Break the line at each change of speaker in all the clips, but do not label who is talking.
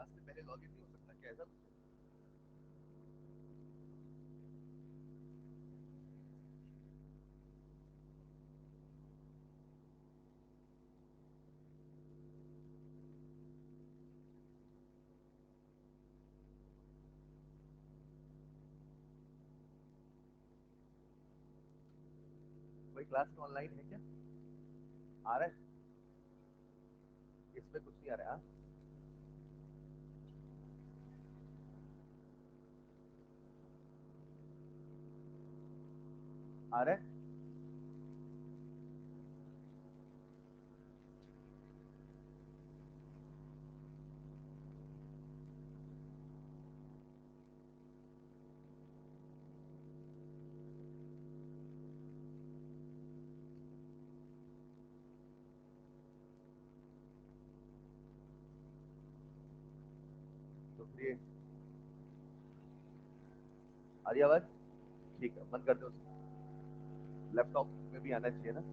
Class से पहले login नहीं हो सकता क्या ऐसा? कोई क्लास में ऑनलाइन है क्या? आ रहा है? इसमें कुछ नहीं आ रहा है। हाँ? आ रहा है? तो फिर ये आ रही आवाज? ठीक है, बंद कर दो उसको। लैपटॉप में भी आना चाहिए ना?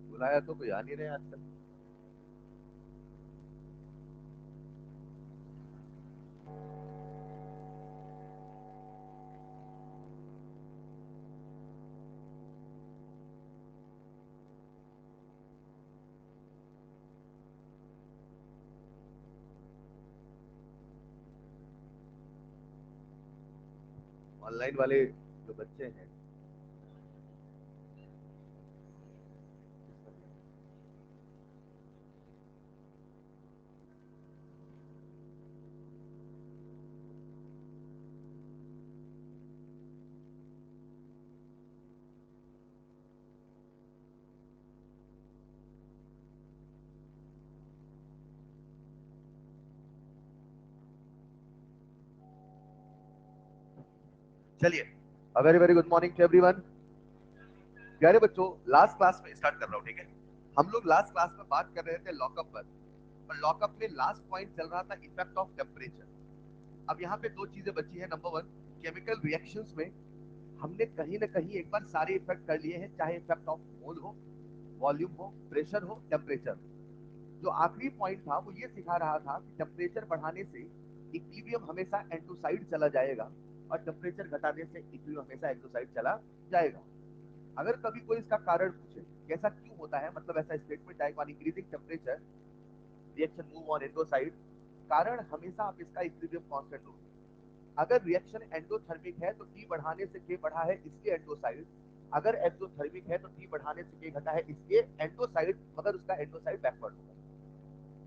बुलाया तो कोई आ नहीं रहे आज तक। ऑनलाइन वाले जो बच्चे हैं। चलिए, a very very good morning to everyone. प्यारे बच्चों, लास्ट क्लास में स्टार्ट कर रहा हूँ, ठीक है? हम लोग लास्ट क्लास में बात कर रहे थे लॉकअप पर, और लॉकअप में लास्ट पॉइंट चल रहा था इफेक्ट ऑफ टेम्परेचर। अब यहाँ पे दो चीजें बची है। नंबर वन, केमिकल रिएक्शंस में हमने कहीं ना कहीं एक बार सारे इफेक्ट कर लिए हैं, चाहे इफेक्ट ऑफ मोल हो, वॉल्यूम हो, प्रेशर हो, टेम्परेचर। जो आखिरी पॉइंट था वो ये सिखा रहा था कि टेम्परेचर बढ़ाने से इक्विलिब्रियम हमेशा एंडोसाइड चला जाएगा, और टेम्परेचर घटाने से इक्विलिब्रियम हमेशा एक्सोसाइड चला जाएगा। अगर कभी कोई इसका कारण पूछे कि ऐसा क्यों होता है, मतलब ऐसा स्टेटमेंट आएगा on increasing temperature reaction move on endo side, कारण हमेशा आप इसका इक्विलिब्रियम कांस्टेंट लोगे। अगर रिएक्शन एंडोथर्मिक है तो टी बढ़ाने से के बढ़ा है इसलिए एंडोसाइड, अगर एक्सोथर्मिक है तो टी बढ़ाने से के घटा है इसलिए एंडोसाइड, मगर उसका एंडोसाइड बैकवर्ड होगा।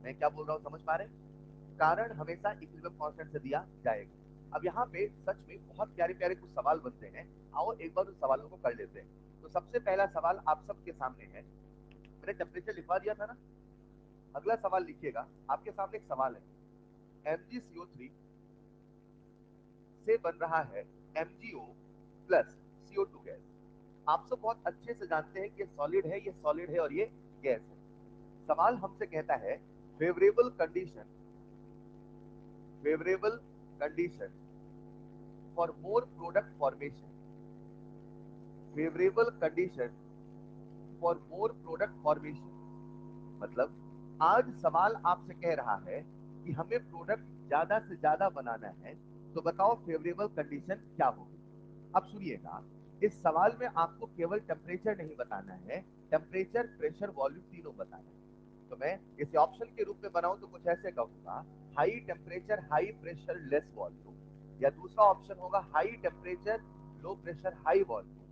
मैं क्या बोल रहा हूँ, समझ पा रहे हैं? कारण हमेशा इक्विलिब्रियम कांस्टेंट से दिया जाएगा। अब यहाँ पे सच में बहुत प्यारे प्यारे कुछ सवाल बनते हैं। आओ एक बार उन सवालों को कर लेते हैं। तो सबसे पहला सवाल आप सबके सामने है। मैंने टेम्परेचर लिखवा दिया था ना? अगला सवाल लिखिएगा। आपके सामने एक सवाल है। MgCO3 से बन रहा है MgO प्लस CO2 गैस। आप सब बहुत अच्छे से जानते हैं कि ये सॉलिड है, ये सॉलिड है और ये गैस है। सवाल हमसे कहता है favourable condition, favourable condition for more product formation, favourable condition for more product formation. मतलब आज सवाल आपसे कह रहा है कि हमें प्रोडक्ट ज्यादा से ज्यादा बनाना है, तो बताओ फेवरेबल कंडीशन क्या होगी। अब सुनिएगा, इस सवाल में आपको केवल टेम्परेचर नहीं बताना है, टेम्परेचर, प्रेशर, वॉल्यूम तीनों बताना है। तो मैं इसे ऑप्शन के रूप में बनाऊं तो कुछ ऐसे कहूंगा, high temperature high pressure less volume, या दूसरा ऑप्शन होगा high temperature low pressure high volume,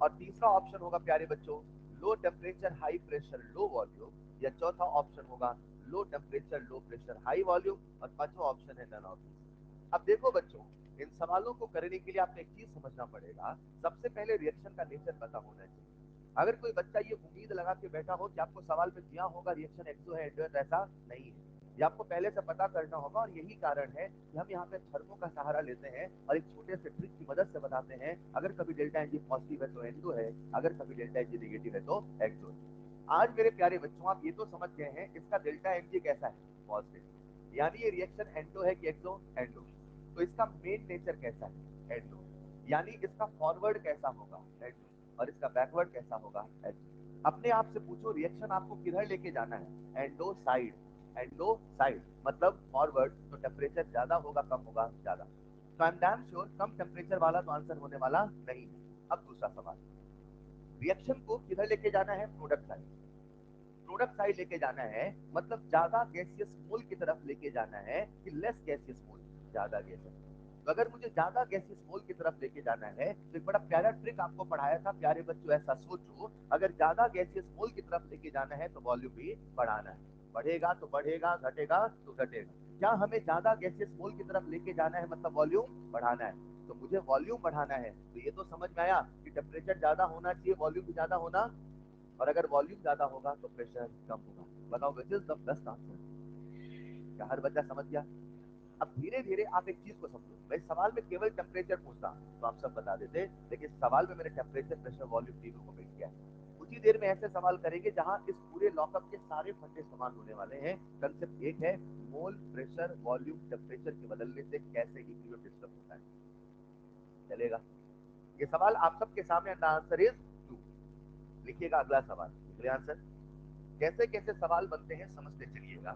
और तीसरा ऑप्शन होगा प्यारे बच्चों low temperature high pressure low volume, या चौथा ऑप्शन होगा low temperature low pressure high volume, और पांचवा ऑप्शन है नन ऑफ दिस। अब देखो बच्चों, इन सवालों को करने के लिए आपको एक चीज समझना पड़ेगा, सबसे पहले रिएक्शन का नेचर पता होना चाहिए। अगर कोई बच्चा ये उम्मीद लगा के बैठा हो कि आपको सवाल में दिया होगा रिएक्शन एक्सो है एंडो है, तो ऐसा नहीं है। ये आपको पहले से पता करना होगा, और यही कारण है कि हम यहाँ पे थर्मो का सहारा लेते हैं और एक छोटे से ट्रिक की मदद से बताते हैं। अगर कभी डेल्टा एनजी पॉजिटिव है तो एंडो है, अगर कभी डेल्टा एनजी नेगेटिव है तो एक्सो है। आज मेरे प्यारे बच्चों, आप ये तो समझ गए हैं इसका डेल्टा एनजी कैसा है, पॉजिटिव, यानी ये रिएक्शन एंडो है कि एक्सो, एंडो। तो इसका मेन नेचर कैसा है, एंडो, यानी इसका फॉरवर्ड कैसा होगा, एंडो, और इसका बैकवर्ड कैसा होगा, एंडो। अपने आप से पूछो रिएक्शन आपको किधर लेके जाना है, एंडो साइड। एंडो साइड मतलब फॉरवर्ड, तो टेम्परेचर ज्यादा होगा कम होगा, ज्यादा। तो आई am damn sure come temperature वाला तो आंसर होने वाला नहीं है। अब दूसरा सवाल, रिएक्शन को किधर लेके जाना है, प्रोडक्ट साइड। प्रोडक्ट साइड लेके जाना है मतलब ज्यादा गैसियस मोल की तरफ लेके जाना है कि लेस गैसियस मोल, ज्यादा गैसियस। तो अगर मुझे ज्यादा गैसियस मोल की तरफ लेके जाना है तो एक बड़ा प्यारा ट्रिक आपको पढ़ाया था प्यारे बच्चों, ऐसा सोचो, अगर ज्यादा गैसियस मोल की तरफ लेके जाना है तो वॉल्यूम भी बढ़ाना है, बढ़ेगा तो बढ़ेगा, घटेगा तो घटेगा। क्या हमें ज्यादा गैसियस मोल की तरफ लेके जाना है मतलब वॉल्यूम बढ़ाना है, तो मुझे वॉल्यूम बढ़ाना है, तो ये तो समझ में आया कि टेम्परेचर ज्यादा होना चाहिए, वॉल्यूम भी ज्यादा होना, और अगर वॉल्यूम ज्यादा होगा तो प्रेशर कम होगा। बताओ which is the best answer. क्या हर बच्चा समझ गया? अब धीरे धीरे आप एक चीज को समझो, मैं सवाल में केवल टेम्परेचर पूछता तो आप सब बता देते, लेकिन सवाल में मैंने टेम्परेचर प्रेशर वॉल्यूम तीनों को मिल किया है। कुछ ही देर में ऐसे सवाल करेंगे जहां इस पूरे लॉकअप के सारे फंडे समान होने वाले हैं। कंसेप्ट एक है, मोल प्रेशर वॉल्यूम टेम्परेचर के बदलने से कैसे इक्विलिब्रियम डिस्टर्ब होता है। चलेगा? ये सवाल आप सबके सामने, एंड आंसर इज 2। लिखिएगा अगला सवाल, अगले आंसर। कैसे कैसे सवाल बनते हैं समझते चलिएगा।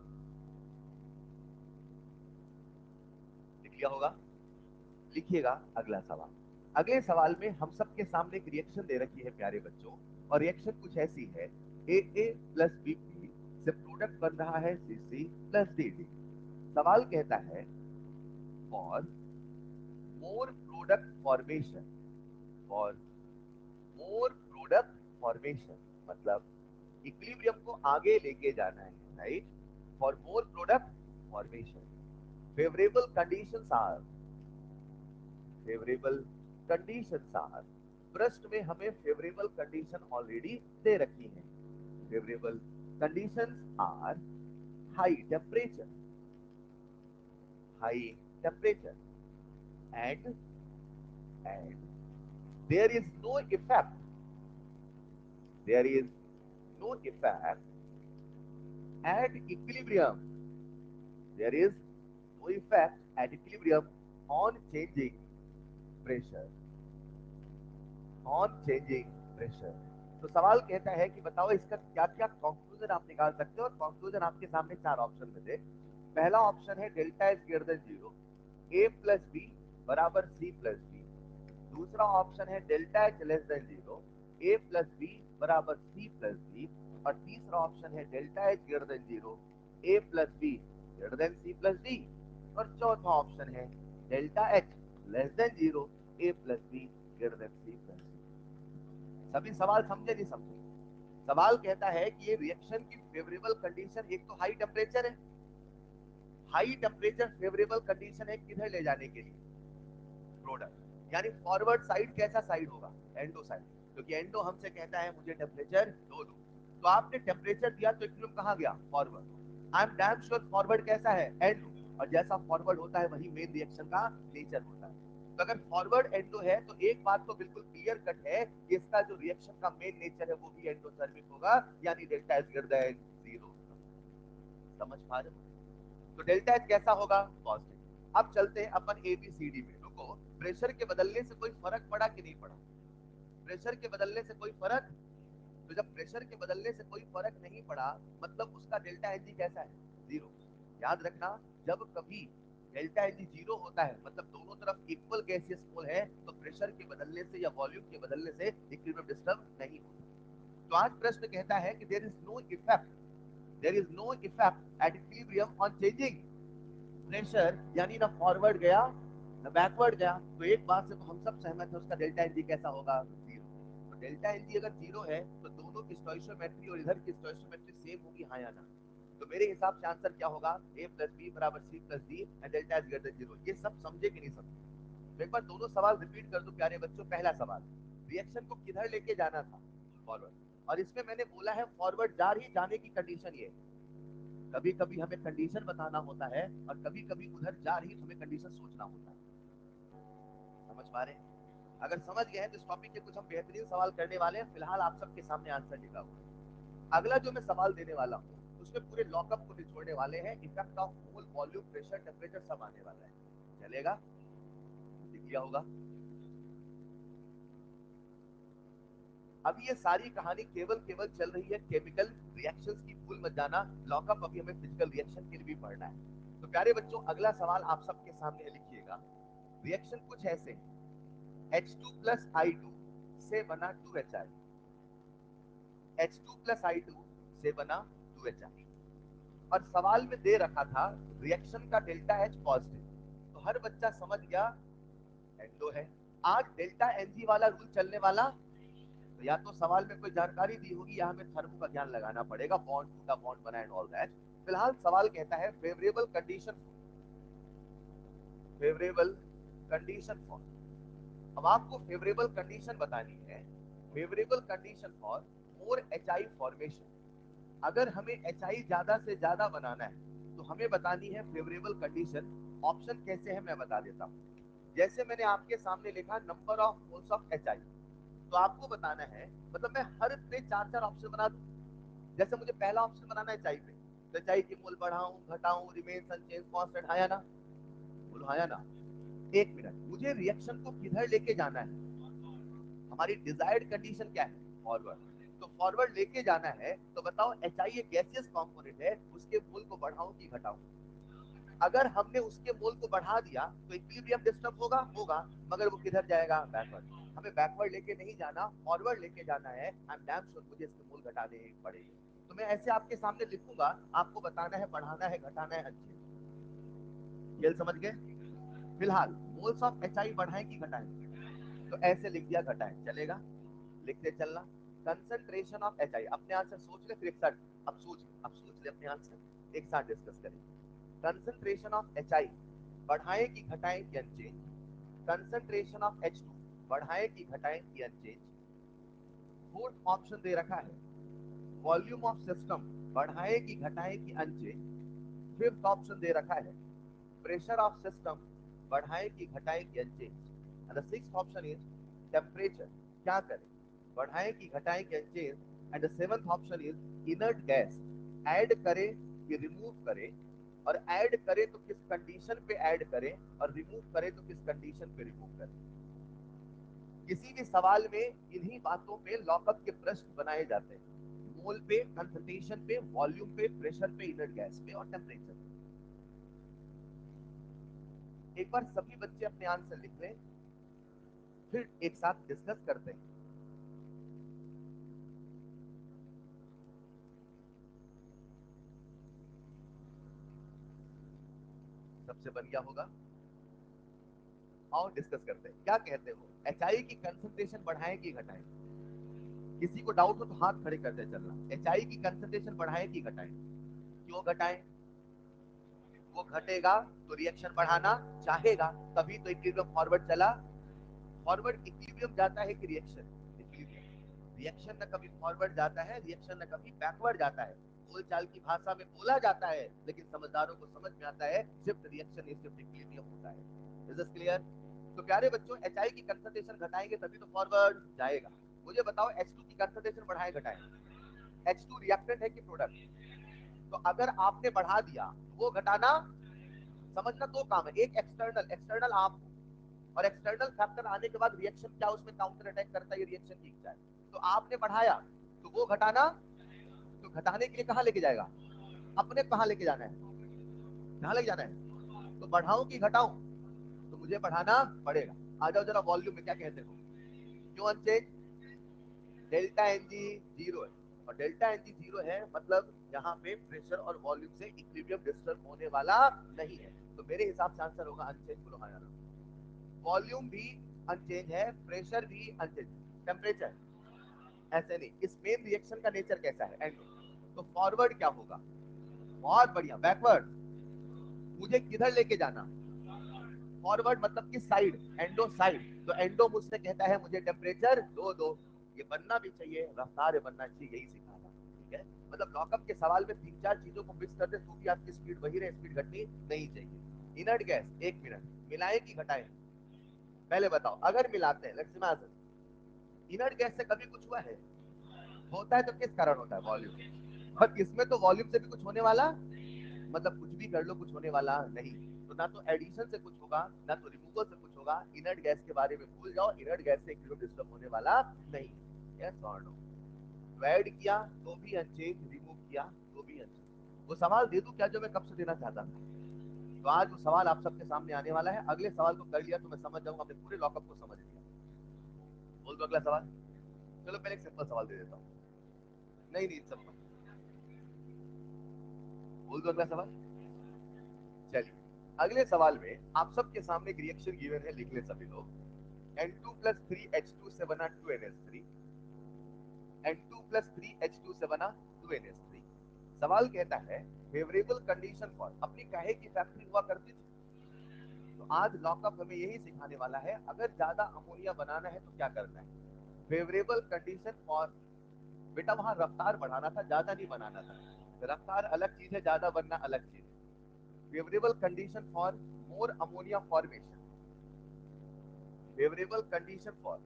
लिख लिया होगा? लिखिएगा अगला सवाल। अगले सवाल में हम सबके सामने एक रिएक्शन दे रखी है प्यारे बच्चों, और रिएक्शन कुछ ऐसी है, ए प्लस बी से प्रोडक्ट बन रहा है C C plus D D. सवाल कहता है for more product formation, for more product formation मतलब इक्विलिब्रियम को आगे लेके जाना है, right? For more product formation favourable conditions are, favourable conditions are, प्रश्न में हमें फेवरेबल कंडीशन ऑलरेडी दे रखी है। Favourable conditions are high temperature, high temperature, and there is no effect, there is no effect at equilibrium, there is no effect at equilibrium on changing pressure, on changing pressure। तो सवाल कहता है कि बताओ इसका क्या क्या कंक्लूजन आप निकाल सकते हो, और कंक्लूजन आपके सामने चार ऑप्शन में थे। पहला ऑप्शन है delta is greater than zero, A plus B बराबर सी प्लस डी। दूसरा ऑप्शन है delta H less than zero, A plus B बराबर सी प्लस डी। और तीसरा ऑप्शन है delta H greater than zero, A plus B greater than C plus D. और चौथा option है delta H less than zero, A plus B greater than C plus D. सभी सवाल समझे नहीं समझे? सवाल कहता है कि ये रिएक्शन की फेवरेबल कंडीशन एक तो हाई टेम्परेचर है, हाई टेम्परेचर फेवरेबल कंडीशन है किधर ले जाने के लिए, प्रोडक्ट, यानी फॉरवर्ड साइड कैसा साइड होगा, एंडो साइड, क्योंकि एंडो हमसे कहता है मुझे टेम्परेचर दो दो। तो आपने टेम्परेचर दिया तो इक्विलिब्रियम कहां गया, forward. I am damn sure forward कैसा है, एंडो, और जैसा फॉरवर्ड होता है वही मेन रिएक्शन का नेचर होता है। तो अगर फॉरवर्ड एंडो है तो एक बात तो बिल्कुल क्लियर कट है कि इसका जो रिएक्शन का मेन नेचर है वो भी एंडोथर्मिक होगा, यानी delta is greater than zero. समझ पा रहे हो? तो डेल्टा एच कैसा होगा, पॉजिटिव। अब चलते हैं अपन एबीसीडी में। रुको, प्रेशर के बदलने से कोई फर्क पड़ा कि नहीं पड़ा? प्रेशर के बदलने से कोई फर्क तो जब प्रेशर के बदलने से कोई फर्क नहीं पड़ा, मतलब उसका डेल्टा एनजी कैसा है? जीरो। याद रखना, जब कभी डेल्टा एनजी जीरो होता है, मतलब दोनों तरफ इक्वल गैसियस मोल है, तो प्रेशर के बदलने से या वॉल्यूम के बदलने से इक्विलिब्रियम डिस्टर्ब नहीं होता। तो आज प्रश्न कहता है कि there is no effect at equilibrium on changing pressure, यानी ना फॉरवर्ड गया ना बैकवर्ड गया। तो एक बात से तो हम सब सहमत हैं, उसका डेल्टा एनजी कैसा होगा? जीरो। तो डेल्टा एनजी अगर जीरो है तो दोनों की स्टोइशियोमेट्री और इधर की स्टोइशियोमेट्री सेम होगी, हाँ या ना? तो मेरे हिसाब से आंसर क्या होगा? a प्लस बी बराबर C plus D and delta is greater zero. ये सब समझे कि नहीं समझे? तो एक बार दोनों सवाल रिपीट कर दो प्यारे बच्चों। पहला सवाल, रिएक्शन को किधर लेके जाना था? फॉरवर्ड। और इसमें मैंने बोला है फॉरवर्ड जा रही जाने की कंडीशन ये, कभी कभी हमें कंडीशन बताना होता है और कभी कभी उधर जा रही हमें कंडीशन सोचना होता है। समझ पा रहे हैं? अगर समझ गए हैं तो इस टॉपिक के कुछ हम बेहतरीन सवाल करने वाले हैं। फिलहाल आप सबके सामने आंसर लिखा हुआ है। अगला जो मैं सवाल देने वाला हूँ उसमें पूरे लॉकअप को निचोड़ने वाले हैं। Effect of mole, volume, pressure, temperature सब आने वाला है। चलेगा? लिख लिया होगा। अब ये सारी कहानी केवल केवल चल रही है केमिकल रिएक्शंस की, भूल मत जाना। लॉकअप अभी हमें फिजिकल रिएक्शन के लिए भी पढ़ना है। तो प्यारे बच्चों, अगला सवाल आप सबके सामने लिखिएगा। रिएक्शन कुछ ऐसे हैं, H2 प्लस I2 से बना 2HI, H2 प्लस I2 से बना 2HI। और सवाल में दे रखा था रिएक्शन का डेल्टा H पॉजिटिव। तो हर बच्चा समझ गया एंडो है। आज डेल्टा एनजी वाला रूल चलने वाला, तो या तो सवाल में कोई जानकारी दी होगी या हमें थर्मो का ज्ञान लगाना पड़ेगा, बॉन्ड टूटा बॉन्ड बना एंड ऑल दैट। फिलहाल सवाल कहता है फेवरेबल कंडीशन फॉर। अब आपको फेवरेबल कंडीशन बतानी है, favourable condition for more HI formation. अगर हमें एचआई ज्यादा से ज्यादा बनाना है तो हमें बतानी है फेवरेबल कंडीशन। ऑप्शन कैसे है मैं बता देता हूं। जैसे मैंने आपके सामने लिखा number of moles of HI, तो आपको बताना है, मतलब मैं हर पे चार चार ऑप्शन बना दूं। जैसे मुझे पहला ऑप्शन बनाना है एचआई पे, तो एचआई की मोल बढ़ाऊं घटाऊं, रिमेन अनचेंज कांस्टेंट, हाँ या ना? बोलो हाँ या ना। एक मिनट, मुझे रिएक्शन को किधर लेके जाना है? हमारी डिजायर्ड कंडीशन क्या है? फॉरवर्ड। तो फॉरवर्ड लेके जाना है, तो बताओ एचआई एक गैसियस कंपोनेंट है, उसके मोल को बढ़ाऊं कि घटाऊं? अगर हमने उसके मोल को बढ़ा दिया तो इक्विलिब्रियम डिस्टर्ब होगा, मगर वो किधर जाएगा? बैकवर्ड। हमें बैकवर्ड लेके नहीं जाना, फॉरवर्ड लेके जाना है। आई एम डैम श्योर मुझे इसके मोल घटाने पड़ेंगे। तो मैं ऐसे आपके सामने लिखूंगा, आपको बताना है बढ़ाना है घटाना है अच्छे। खेल समझ गए? फिलहाल मोल्स ऑफ एचआई बढ़ाएं कि घटाएं? तो ऐसे लिख दिया घटाएं, चलेगा? लिखते चलना। कंसंट्रेशन ऑफ एचआई, अपने आंसर सोच ले फिर एक साथ। अब सोच ले अपने आंसर, एक साथ डिस्कस करेंगे। कंसंट्रेशन ऑफ एचआई बढ़ाएं कि घटाएं कि अनचेंज? कंसंट्रेशन ऑफ H2 बढ़ाएं कि घटाएं कि अनचेंज? फोर्थ ऑप्शन दे रखा है वॉल्यूम ऑफ सिस्टम बढ़ाएं कि घटाएं कि अनचेंज? फिफ्थ ऑप्शन दे रखा है प्रेशर ऑफ सिस्टम बढ़ाएं कि घटाएं कि unchange? And the sixth option is temperature, क्या करें, बढ़ाएं कि घटाएं कि unchange? And the seventh option is inert gas, add करें कि रिमूव करें, और ऐड करें तो किस कंडीशन पे ऐड करें, और रिमूव करें तो किस कंडीशन पे रिमूव करें। किसी भी सवाल में इन्हीं बातों पे लॉकअप के प्रश्न बनाए जाते हैं। मोल पे, कंसंट्रेशन पे, वॉल्यूम पे, प्रेशर पे, इनर्ट गैस पे और टेम्परेचर पे। एक बार सभी बच्चे अपने आंसर लिख लें, फिर एक साथ डिस्कस करते हैं। सबसे बन गया होगा? आओ डिस्कस करते हैं। क्या कहते हो, एचआई की कंसंट्रेशन बढ़ाएं कि घटाएं? किसी को डाउट हो तो हाथ खड़े करते चलना। एचआई की कंसंट्रेशन बढ़ाएं कि घटाएं? क्यों घटाएं? वो घटेगा तो रिएक्शन बढ़ाना चाहेगा, तभी तो इक्विलिब्रियम फॉरवर्ड चला। फॉरवर्ड इक्विलिब्रियम जाता है कि रिएक्शन? इक्विलिब्रियम। रिएक्शन न कभी फॉरवर्ड जाता है, रिएक्शन न कभी बैकवर्ड जाता है। बोलचाल की भाषा में बोला जाता है, लेकिन समझदारों को समझ में आता है सिर्फ रिएक्शन इज सिर्फ इक्विलिब्रियम होता है। Is this clear? तो प्यारे बच्चों, एचआई की कंसंट्रेशन घटाएंगे तभी तो फॉरवर्ड जाएगा। मुझे बताओ H2 की कंसंट्रेशन बढ़ाए घटाए? H2 रिएक्टेंट है कि प्रोडक्ट? तो अगर आपने बढ़ा दिया तो वो घटाना, समझना दो काम है, एक एक्सटर्नल, एक्सटर्नल आप, और एक्सटर्नल फैक्टर आने के बाद रिएक्शन क्या उसमें काउंटर अटैक करता है, ये रिएक्शन की जाए। तो आपने बढ़ाया तो वो घटाना, तो घटाने के लिए कहां लेके जाएगा, अपने कहां लेके जाना है, कहां लेके जाना है, तो बढ़ाऊं कि घटाऊं, तो मुझे बढ़ाना पड़ेगा। आ जाओ जरा वॉल्यूम में क्या कहते हो, क्यों unchanged, delta n g zero है, और डेल्टा एन जी जीरो है मतलब यहाँ पे प्रेशर और वॉल्यूम से इक्विलिब्रियम डिस्टर्ब होने वाला नहीं है, तो मेरे हिसाब से आंसर होगा अनचेंज। बोलो हाँ यार, वॉल्यूम भी अनचेंज है, प्रेशर भी अनचेंज, टेम्परेचर ऐसे नहीं। इस मेन रिएक्शन का नेचर कैसा है, एंडो, तो फॉरवर्ड क्या होगा, बहुत बढ़िया, बैकवर्ड, मुझे किधर लेके जाना, फॉरवर्ड मतलब किस साइड, एंडो साइड, तो एंडो मुझसे कहता है मुझे टेम्परेचर दो, ये बनना भी चाहिए, रफ्तार बनना चाहिए, यही सिखाना, ठीक है। मतलब लॉकअप के सवाल में तीन चार चीजों को मिक्स कर दे तो भी आपकी स्पीड वही रहे, स्पीड घटनी नहीं चाहिए। इनर्ट गैस, एक मिनट, मिलाएं कि घटाएं, पहले बताओ, अगर मिलाते हैं, लेट्स इनर्ट गैस से कभी कुछ हुआ है, होता है तो किस कारण होता है, वॉल्यूम, और इसमें तो वॉल्यूम से भी कुछ होने वाला, मतलब कुछ भी कर लो कुछ होने वाला नहीं, तो ना तो एडिशन से कुछ होगा ना तो रिमूवल से कुछ होगा। इनर्ट गैस के बारे में भूल जाओ, इनर्ट गैस से इक्विलिब्रियम डिस्टर्ब होने वाला नहीं। यस और नो, तो ऐड किया तो भी अनचेंज, रिमूव किया तो भी अनचेंज। वो सवाल दे दूं क्या जो मैं कब से देना चाहता था, तो आज वो सवाल आप सबके सामने आने वाला है। अगले सवाल को कर लिया तो मैं समझ जाऊंगा अपने पूरे लॉकअप को समझ लिया। बोल दो अगला सवाल। चलो पहले एक सिंपल सवाल दे देता हूँ, नहीं नहीं सब बोल दो अगला सवाल। चलिए, अगले सवाल में आप सबके सामने एक रिएक्शन गिवन है, लिख ले सभी लोग। N2 plus 3H2 से बना 2NH3, N2 plus 3H2 से बना 2NH3। सवाल कहता है फेवरेबल कंडीशन फॉर, अपनी काहे की फैक्ट्री हुआ करती थी, तो आज लॉकअप हमें यही सिखाने वाला है, अगर ज्यादा अमोनिया बनाना है तो क्या करना है। फेवरेबल कंडीशन फॉर, बेटा वहां रफ्तार बढ़ाना था, ज्यादा नहीं बनाना था, रफ्तार अलग चीज है, ज्यादा बनना अलग चीज है। Favourable condition for more ammonia formation, favourable condition for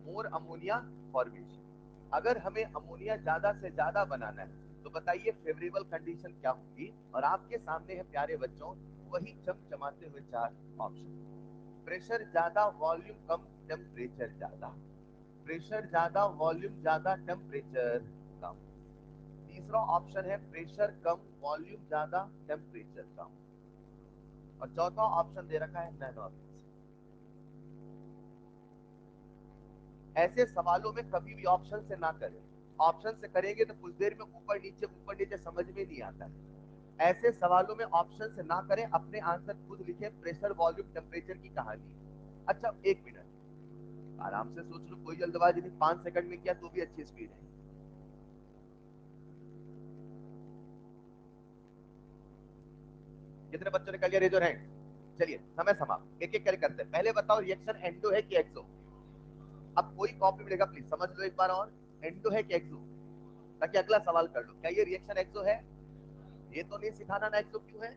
more ammonia formation, अगर हमें अमोनिया ज्यादा से ज्यादा बनाना है तो बताइए फेवरेबल कंडीशन क्या होगी। और आपके सामने है प्यारे बच्चों वही चमचमाते हुए चार ऑप्शन, प्रेशर ज्यादा वॉल्यूम कम टेम्परेचर ज्यादा, प्रेशर ज्यादा वॉल्यूम ज्यादा टेम्परेचर कम, तीसरा ऑप्शन है प्रेशर कम वॉल्यूम ज्यादा टेम्परेचर कम, और चौथा ऑप्शन दे रखा है नन ऑफ। ऐसे सवालों में कभी भी ऑप्शन से ना करें, ऑप्शन से करेंगे तो कुछ देर में ऊपर नीचे समझ में नहीं आता है। ऐसे सवालों में ऑप्शन से ना करें, अपने आंसर खुद लिखें, प्रेशर वॉल्यूम टेम्परेचर की कहानी। अच्छा एक मिनट, आराम से सोच लो, कोई जल्दबाजी नहीं, 5 सेकंड में किया तो भी अच्छी स्पीड है। कितने बच्चों ने कर लिया, रेज योर हैंड। चलिए समय समाप्त, एक एक करके करते हैं। पहले बताओ रिएक्शन एंडो है कि एक्सो, अब कोई कॉपी मिलेगा प्लीज समझ लो एक बार और, एंडो है कि एक्सो, ताकि अगला सवाल कर लो। क्या ये रिएक्शन एक्सो है, ये तो नहीं सिखाना ना एक्सो क्यों है।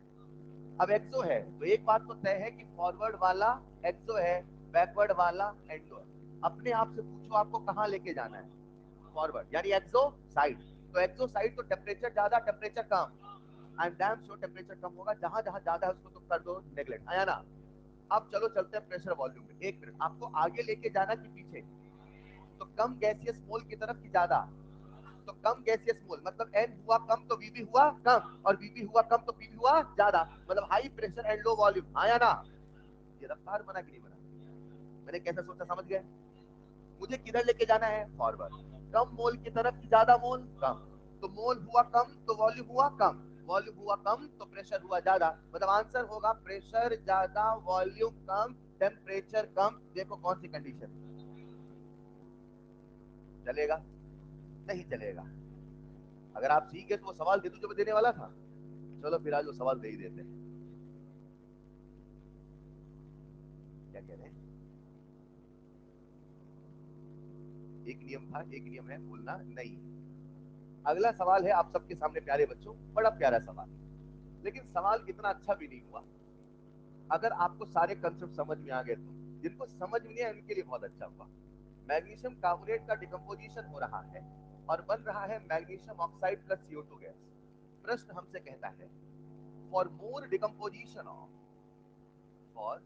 अब एक्सो है तो एक बात तो तय है कि फॉरवर्ड वाला एक्सो है, बैकवर्ड वाला एंडो है। अपने आप से पूछो आपको कहां लेके जाना है, फॉरवर्ड यानी एक्सो साइड, तो एक्सो साइड तो टेम्परेचर ज्यादा टेम्परेचर कम, I am damn sure temperature कम होगा, जहां जहां ज्यादा है उसको तो कर दो नेग्लेक्ट, आया ना। अब चलो चलते हैं प्रेशर वॉल्यूम में। एक मिनट, आपको आगे लेके जाना कि पीछे, तो कम गैसियस मोल की तरफ की ज्यादा, तो कम गैसियस मोल मतलब एन हुआ कम तो वीबी हुआ कम, और वीबी हुआ कम तो पीबी हुआ ज्यादा, मतलब high pressure and low volume, आया ना। ये रफ्तार बना कि नहीं बना, मैंने कैसे सोचा समझ गए। मुझे किधर लेके जाना है, फॉरवर्ड, कम मोल की तरफ की ज्यादा मोल कम, तो मोल हुआ कम तो वॉल्यूम हुआ कम, वॉल्यूम हुआ कम तो प्रेशर हुआ ज्यादा, मतलब आंसर होगा प्रेशर ज्यादा वॉल्यूम कम टेम्परेचर कम। देखो कौन सी कंडीशन चलेगा, नहीं चलेगा। अगर आप सीख गए तो वो सवाल दे दूं जो मैं देने वाला था। चलो फिर आज वो सवाल दे ही देते हैं। क्या कह रहे हैं, एक नियम था एक नियम है, भूलना नहीं। अगला सवाल है आप सबके सामने प्यारे बच्चों, बड़ा प्यारा सवाल, लेकिन सवाल इतना अच्छा भी नहीं हुआ। अगर आपको सारे कंसेप्ट समझ में आ गए तो, जिनको समझ में नहीं आया उनके लिए बहुत अच्छा हुआ। मैग्नीशियम कार्बोनेट का डिकम्पोजिशन हो रहा है और बन रहा है magnesium oxide plus CO2 gas. प्रश्न हमसे कहता है for more decomposition of, for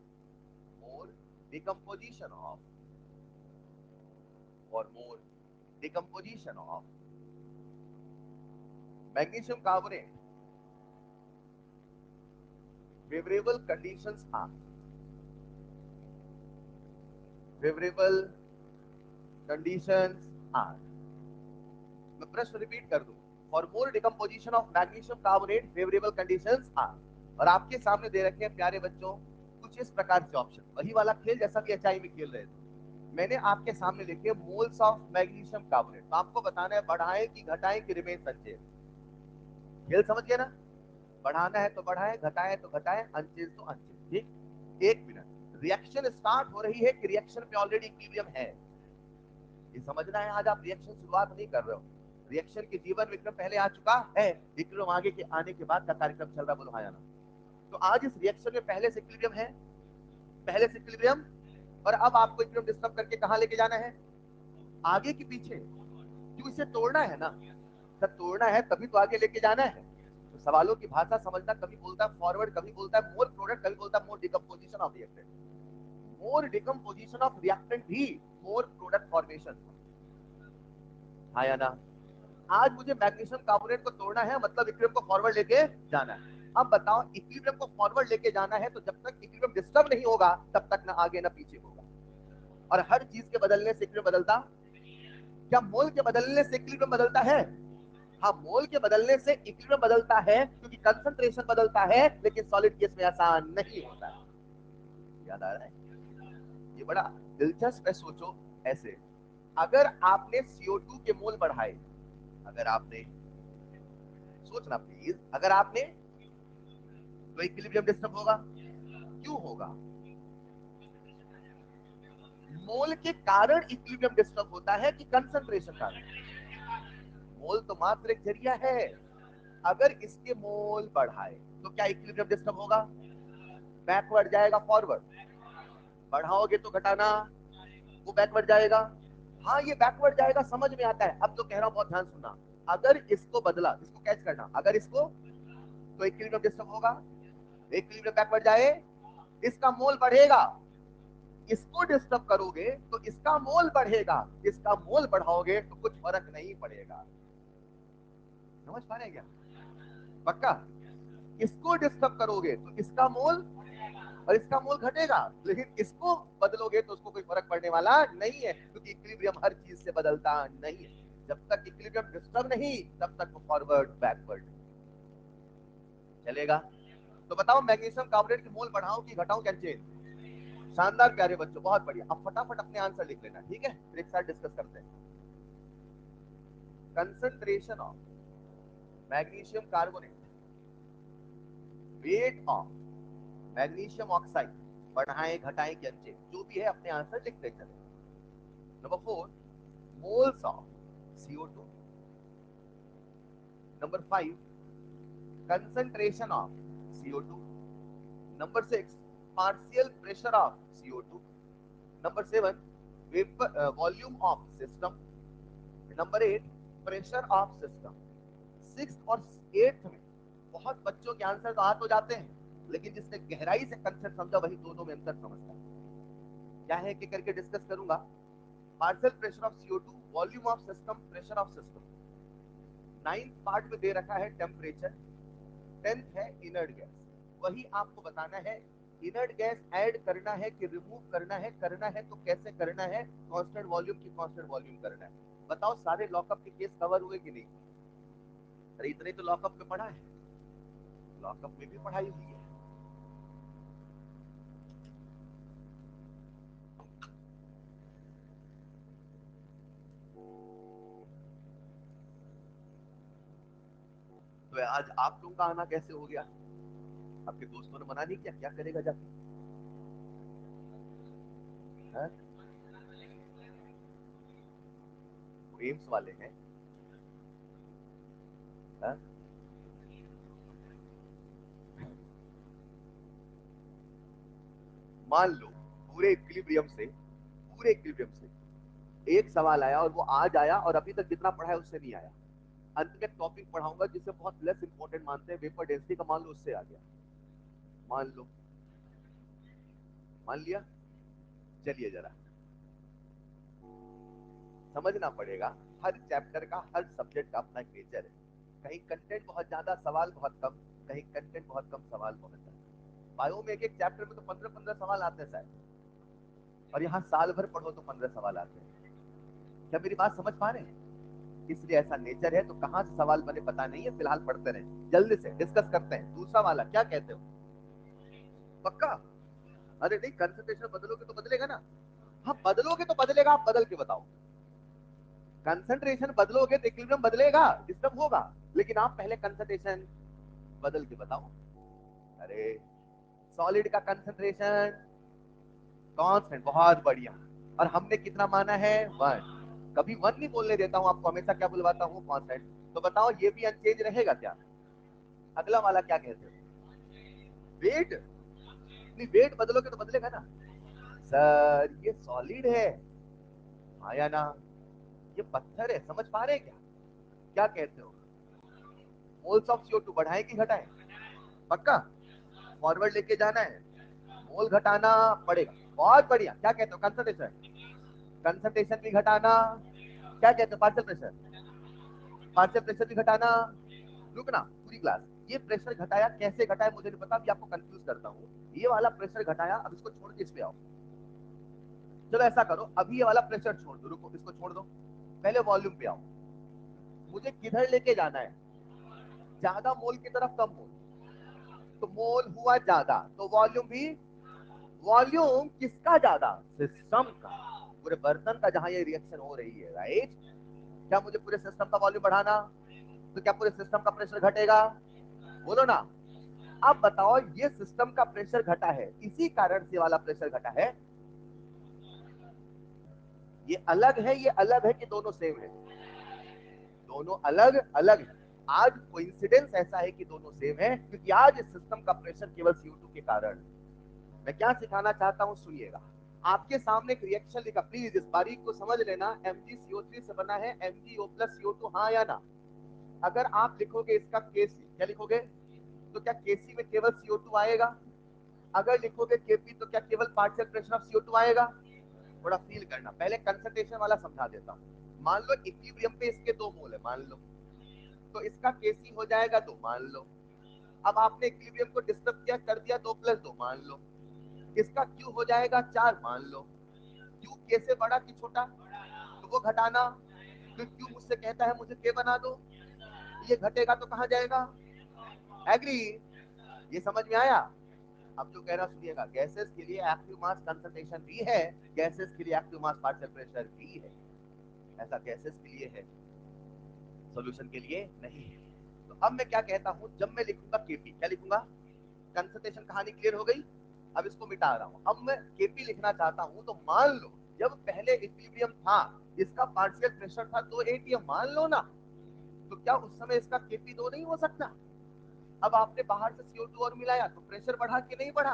more decomposition of, for more decomposition of magnesium carbonate favorable conditions are favorable conditions are मैं प्रश्न रिपीट कर दूं for more decomposition of magnesium carbonate favourable conditions are और आपके सामने दे रखे हैं प्यारे बच्चों कुछ इस प्रकार के ऑप्शन वही वाला खेल जैसा कि एचआई में खेल रहे थे मैंने आपके सामने लिखे मोल्स ऑफ मैग्नीशियम कार्बोनेट तो आपको बताना है बढ़ाएं कि घटाएं कि रिमेन अनचेंज खेल समझ गए ना बढ़ाना है तो बढ़ाएं घटाएं तो घटाएं अनचेंज तो अनचेंज ठीक एक मिनट रिएक्शन स्टार्ट हो रही है कि रिएक्शन पे ऑलरेडी इक्विलिब्रियम है ये समझना है आज आप रिएक्शन शुरुआत नहीं कर रहे हो रिएक्शन के जीवन विक्रम पहले आ चुका है विक्रम आगे के आने के बाद का कार्यक्रम चल रहा बोलो हाँ या ना तो आज इस रिएक्शन में पहले से इक्विलिब्रियम है पहले से इक्विलिब्रियम और अब आपको इक्विलिब्रियम डिस्टर्ब करके कहां लेके जाना है आगे के पीछे क्यों इसे तोड़ना है ना जब तोड़ना है तभी तो आगे लेके जाना है तो सवालों की भाषा समझना कभी बोलता है फॉरवर्ड कभी बोलता है मोर प्रोडक्ट कभी बोलता है more decomposition of reactant more decomposition of reactant भी मोर प्रोडक्ट फॉर्मेशन हाँ या ना आज मुझे मैग्नीशियम कार्बोनेट को तोड़ना है मतलब इक्विलिब्रियम को फॉरवर्ड लेके जाना है अब बताओ इक्विलिब्रियम को फॉरवर्ड लेके जाना है तो जब तक इक्विलिब्रियम डिस्टर्ब नहीं होगा तब तक ना आगे ना पीछे होगा और हर चीज के बदलने से इक्विलिब्रियम बदलता क्या मोल के बदलने से इक्विलिब्रियम बदलता है हाँ मोल के बदलने से इक्विलिब्रियम बदलता है क्योंकि कंसंट्रेशन बदलता है लेकिन सॉलिड केस में ऐसा नहीं होता है याद आ रहा है ये बड़ा दिलचस्प है सोचो ऐसे अगर आपने CO2 के मोल बढ़ाए अगर आपने सोचना प्लीज अगर आपने तो इक्विलिब्रियम डिस्टर्ब होगा क्यों होगा मोल के कारण इक्विलिब्रियम डिस्टर्ब होता है कि कंसंट्रेशन कारण मोल तो मात्र एक जरिया है अगर इसके मोल बढ़ाए तो क्या इक्विलिब्रियम डिस्टर्ब होगा बैकवर्ड जाएगा फॉरवर्ड बढ़ाओगे तो घटाना वो बैकवर्ड जाएगा हाँ ये बैकवर्ड जाएगा समझ में आता है अब तो कह रहा हूं बहुत ध्यान सुनना अगर इसको बदला इसको कैच करना अगर इसको तो इक्विलिब्रियम डिस्टर्ब होगा इक्विलिब्रियम बैकवर्ड जाए इसका मोल बढ़ेगा इसको डिस्टर्ब करोगे तो इसका मोल बढ़ेगा इसका मोल बढ़ाओगे तो कुछ फर्क नहीं पड़ेगा समझ पा रहे हैं क्या पक्का इसको डिस्टर्ब करोगे तो इसका मोल और इसका मोल घटेगा लेकिन इसको बदलोगे तो उसको कोई फर्क पड़ने वाला नहीं है क्योंकि इक्विलिब्रियम हर चीज से बदलता नहीं है जब तक इक्विलिब्रियम डिस्टर्ब नहीं तब तक वो फॉरवर्ड बैकवर्ड चलेगा तो बताओ मैग्नीशियम कार्बोनेट की मोल बढ़ाऊं कि घटाऊं कैसे शानदार प्यारे बच्चों बहुत बढ़िया अब फटाफट अपने आंसर लिख लेना ठीक है फिर एक साथ डिस्कस करते हैं concentration of magnesium carbonate weight of magnesium oxide बढ़ाएं घटाएं कि अनचेंज जो भी है अपने आंसर लिखते चले number 4 moles of CO2 number 5 concentration of CO2 number 6 partial pressure of CO2 number 7 vapor volume of system number 8 pressure of system 6 और 8 में बहुत बच्चों के आंसर तो हाथ हो जाते हैं लेकिन जिसने गहराई से कंसेप्ट समझा वही दोनों में अंतर समझता है क्या है कि करके डिस्कस करूंगा partial pressure of CO2 volume of system pressure of system 9th part में दे रखा है टेम्परेचर 10th है इनर्ट गैस वही आपको बताना है इनर्ट गैस ऐड करना है कि रिमूव करना है तो कैसे करना है कांस्टेंट वॉल्यूम की कांस्टेंट वॉल्यूम करना है बताओ सारे लॉकअप के केस कवर हुए कि नहीं अरे इतने तो लॉकअप में पढ़ा है लॉकअप में भी पढ़ाई हुई है तो आज आप लोगों का आना कैसे हो गया आपके दोस्तों ने मना नहीं किया क्या करेगा जाके एम्स वाले हैं हा? मान लो पूरे इक्विलिब्रियम से एक सवाल आया और वो आज आया और अभी तक जितना पढ़ा है उससे नहीं आया अंत में टॉपिक पढ़ाऊंगा जिसे बहुत लेस इंपॉर्टेंट मानते हैं वेपर डेंसिटी का मान लो उससे आ गया मान लो मान लिया चलिए जरा समझना पड़ेगा हर चैप्टर का हर सब्जेक्ट का अपना एक नेचर है कहीं कंटेंट बहुत ज्यादा सवाल बहुत कम, कहीं कंटेंट बहुत कम सवाल बहुत ज्यादा। बायो में एक एक चैप्टर में तो 15-15 सवाल आते हैं शायद, और यहाँ साल भर पढ़ो तो 15 सवाल आते हैं। क्या मेरी बात समझ पा रहे हैं? इसलिए ऐसा नेचर है, तो कहां से सवाल बने पता नहीं है, फिलहाल पढ़ते रहे। जल्दी से डिस्कस करते हैं दूसरा वाला, क्या कहते हो? पक्का? अरे नहीं, कंसंट्रेशन बदलोगे तो बदलेगा ना। हाँ बदलोगे तो बदलेगा, आप बदल के बताओ। कंसंट्रेशन बदलोगे तो इक्विलिब्रियम बदलेगा, डिस्टर्ब होगा, लेकिन आप पहले कंसंट्रेशन बदल के बताओ। अरे सॉलिड का कंसंट्रेशन कांस्टेंट, बहुत बढ़िया। और हमने कितना माना है? 1। कभी 1 नहीं बोलने देता हूं आपको, हमेशा क्या बुलवाता हूं? कांस्टेंट। तो बताओ ये भी अनचेंज रहेगा क्या? अगला वाला क्या कहते हो? वेट? नहीं, वेट बदलोगे तो बदलेगा ना। सर ये सॉलिड है, हाँ या ना? ये पत्थर है, समझ पा रहे हैं क्या? क्या कहते हो? मोल्स ऑफ CO2 बढ़ाएं कि घटाएं? पक्का? फॉरवर्ड लेके जाना है, मोल घटाना पड़ेगा। बहुत बढ़िया, क्या कहते हो? कंसंट्रेशन, कंसंट्रेशन भी घटाना। क्या कहते हो? पार्शियल प्रेशर, पार्शियल प्रेशर भी घटाना। रुकना पूरी क्लास। ये प्रेशर घटाया, कैसे घटाया मुझे नहीं पता, अभी आपको कंफ्यूज करता हूँ। ये वाला प्रेशर घटाया, अब इसको छोड़ के इस पे आओ। चलो ऐसा करो, अभी ये वाला प्रेशर छोड़ दो, रुको इसको छोड़ दो, पहले वॉल्यूम पे आओ। मुझे किधर लेके जाना है? ज्यादा मोल की तरफ कम मोल, तो मोल हुआ ज्यादा तो वॉल्यूम भी। वॉल्यूम किसका ज्यादा? सिस्टम का, पूरे बर्तन का, जहां ये रिएक्शन हो रही है, राइट? क्या मुझे पूरे सिस्टम का वॉल्यूम बढ़ाना? तो क्या पूरे सिस्टम का प्रेशर घटेगा? बोलो ना। अब बताओ, ये सिस्टम का प्रेशर घटा है, इसी कारण से वाला प्रेशर घटा है। ये अलग है, ये अलग है कि दोनों सेम है? दोनों अलग अलग है। आज कोइंसिडेंस ऐसा है कि दोनों सेम है, क्योंकि आज इस सिस्टम का प्रेशर केवल CO2 के कारण। मैं क्या सिखाना चाहता हूं, सुनिएगा। आपके सामने एक रिएक्शन लिखा, प्लीज इस बारीक को समझ लेना। MgCO3 से बना है MgO प्लस CO2, हाँ या ना? अगर आप लिखोगे इसका Kc, क्या लिखोगे? तो क्या Kc में केवल CO2 आएगा? अगर लिखोगे Kp तो क्या केवल पार्शियल प्रेशर ऑफ CO2 आएगा? थोड़ा फील करना, पहले कंसंट्रेशन वाला समझा देता हूं। मान लो इक्विलिब्रियम पे इसके 2 मोल है, मान लो, तो इसका Kc हो जाएगा 2, मान लो। अब आपने इक्विलिब्रियम को डिस्टर्ब किया, कर दिया 2 + 2, मान लो। इसका Q हो जाएगा 4, मान लो। Q K से बड़ा कि छोटा? तो वो घटाना। फिर Q मुझसे कहता है मुझे K बना दो, ये घटेगा तो कहां जाएगा? एग्री? ये समझ में आया? अब जो कह रहा सुनिएगा, गैसेस के लिए एक्टिव मास कंसंट्रेशन भी है, गैसेस के लिए एक्टिव मास पार्शियल प्रेशर भी है। ऐसा गैसेस के लिए है, सॉल्यूशन के लिए नहीं है। तो अब मैं क्या कहता हूं, जब मैं लिखूंगा Kp, क्या लिखूंगा? कंसंट्रेशन कहानी क्लियर हो गई? अब इसको मिटा रहा हूं, अब मैं Kp लिखना चाहता हूं, तो मान लो जब पहले इक्विलिब्रियम था, इसका पार्शियल प्रेशर था 2 atm, मान लो ना। तो क्या उस समय इसका Kp 2 नहीं हो सकता? अब आपने बाहर से CO2 और मिलाया तो प्रेशर बढ़ा कि नहीं बढ़ा?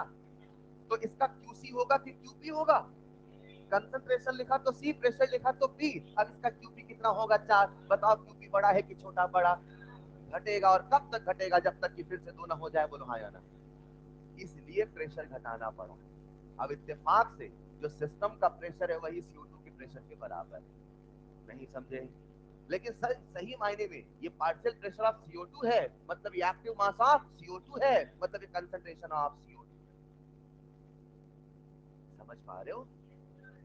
तो इसका QC होगा कि QP होगा? कंसंट्रेशन लिखा तो C, प्रेशर लिखा तो P। अब इसका QP कितना होगा? 4। बताओ QP बड़ा है कि छोटा? बड़ा। घटेगा, और कब तक घटेगा? जब तक कि फिर से 2 ना हो जाए, बोलो हाँ या ना? इसलिए प्रेशर घटाना पड़ा। अब इत्तेफाक से जो सिस्टम का प्रेशर है वही CO2 के प्रेशर के बराबर है। नहीं समझे? लेकिन सर सही मायने में ये पार्शियल प्रेशर ऑफ CO2 है, मतलब ये एक्टिव मास ऑफ CO2 है, मतलब ये कंसंट्रेशन ऑफ CO2। समझ पा रहे हो?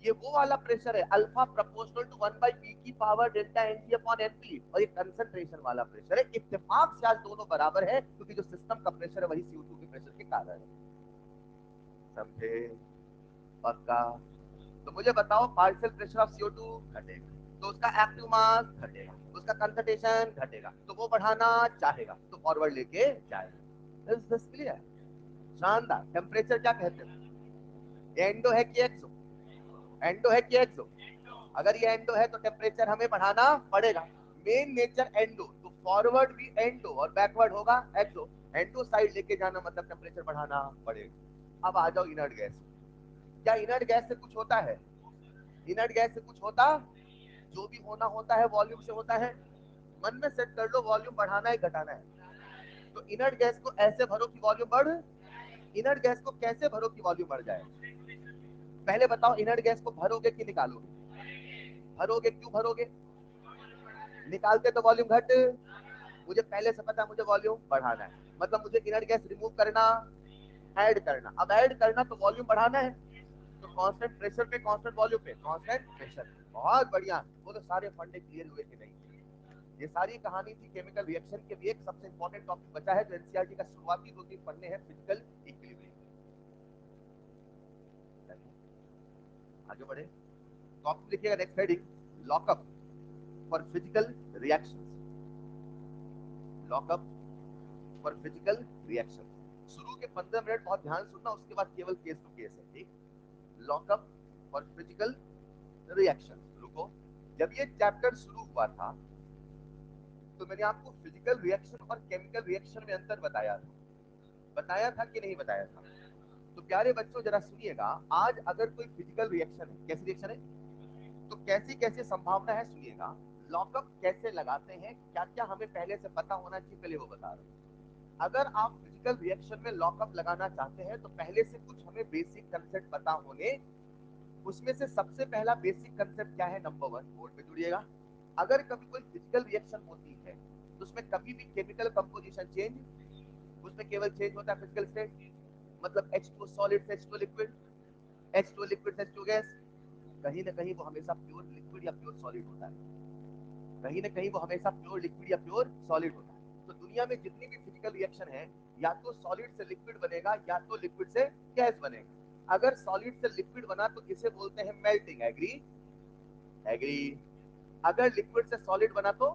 ये वो वाला प्रेशर है, अल्फा प्रोपोर्शनल टू 1/p की power delta Ng upon Np, और ये कंसंट्रेशन वाला प्रेशर है। इत्तेफाक से आज दोनों बराबर है, क्योंकि जो सिस्टम का प्रेशर है वही CO2 के प्रेशर के कारण है। समझे? पक्का? तो मुझे बताओ, पार्शियल प्रेशर ऑफ CO2 घटेगा तो उसका एक्टिव मास घटेगा, उसका कंसंट्रेशन घटेगा, तो वो बढ़ाना चाहेगा तो फॉरवर्ड लेके जाएगा। क्लियर? शानदार। टेम्परेचर क्या कहते हैं? एंडो है कि एक्सो? एंडो है कि एक्सो? अगर ये एंडो है तो टेम्परेचर हमें बढ़ाना पड़ेगा। मेन नेचर एंडो, तो फॉरवर्ड भी एंडो और बैकवर्ड होगा एक्सो। एंडो साइड लेके जाना मतलब टेम्परेचर बढ़ाना पड़ेगा। अब आ जाओ इनर्ट गैस। क्या इनर्ट गैस से कुछ होता है? इनर्ट गैस से कुछ होता? जो भी होना होता है वॉल्यूम से होता है। मन में सेट कर लो, वॉल्यूम बढ़ाना है घटाना है। तो इनर्ट गैस को ऐसे भरो कि वॉल्यूम बढ़। इनर्ट गैस को कैसे भरो कि वॉल्यूम बढ़ जाए? पहले बताओ, इनर्ट गैस को भरोगे कि निकालोगे? भरोगे, क्यों भरोगे? निकालते तो वॉल्यूम घट मुझे पहले से पता है मुझे वॉल्यूम बढ़ाना है, मतलब मुझे इनर गैस रिमूव करना, ऐड करना। अब ऐड करना तो वॉल्यूम बढ़ाना है, तो कांस्टेंट प्रेशर पे कांस्टेंट वॉल्यूम पे कांस्टेंट प्रेशर। बहुत बढ़िया, वो तो सारे फंडे क्लियर हुए कि नहीं। ये सारी कहानी थी केमिकल रिएक्शन के भी। एक सबसे इंपॉर्टेंट टॉपिक बचा है जो एनसीईआरटी का शुरुआती 2-3 पढ़ने हैं, फिजिकल इक्विलिब्रियम। आगे बढ़े, टॉपिक लिखिएगा next heading, lockup for physical reactions. Lockup for physical reaction. शुरू के 15 मिनट बहुत ध्यान सुनना, उसके बाद केवल केस टू केस है, ठीक। Lockup for physical reaction. रुको, जब ये चैप्टर शुरू हुआ था तो मैंने आपको फिजिकल रिएक्शन और केमिकल रिएक्शन में अंतर बताया था कि नहीं बताया था? तो प्यारे बच्चों जरा सुनिएगा, आज अगर कोई फिजिकल रिएक्शन है, कैसी रिएक्शन है, तो कैसी कैसी संभावना है सुनिएगा। लॉकअप कैसे लगाते हैं, क्या क्या हमें पहले से पता होना चाहिए, पहले वो बता रहा हूं। अगर आप फिजिकल रिएक्शन में लॉकअप लगाना चाहते हैं तो पहले से कुछ हमें बेसिक कंसेप्ट पता होने। उसमें से सबसे पहला बेसिक कंसेप्ट क्या है, नंबर 1, बोर्ड पे जुड़िएगा। अगर कभी कोई फिजिकल रिएक्शन होती है तो उसमें कभी भी केमिकल कंपोजिशन चेंज, उसमें केवल चेंज होता है फिजिकल स्टेट, मतलब H2 सॉलिड से H2 लिक्विड, H2 लिक्विड से H2 गैस। कहीं ना कहीं वो हमेशा प्योर लिक्विड या प्योर सॉलिड होता है, कहीं ना कहीं वो हमेशा प्योर लिक्विड या प्योर सॉलिड होता है। तो दुनिया में जितनी भी फिजिकल रिएक्शन है, या तो सॉलिड से लिक्विड बनेगा या तो लिक्विड से गैस बनेगा। अगर सॉलिड से लिक्विड बना तो इसे बोलते हैं मेल्टिंग, एग्री? एग्री। अगर लिक्विड से सॉलिड बना तो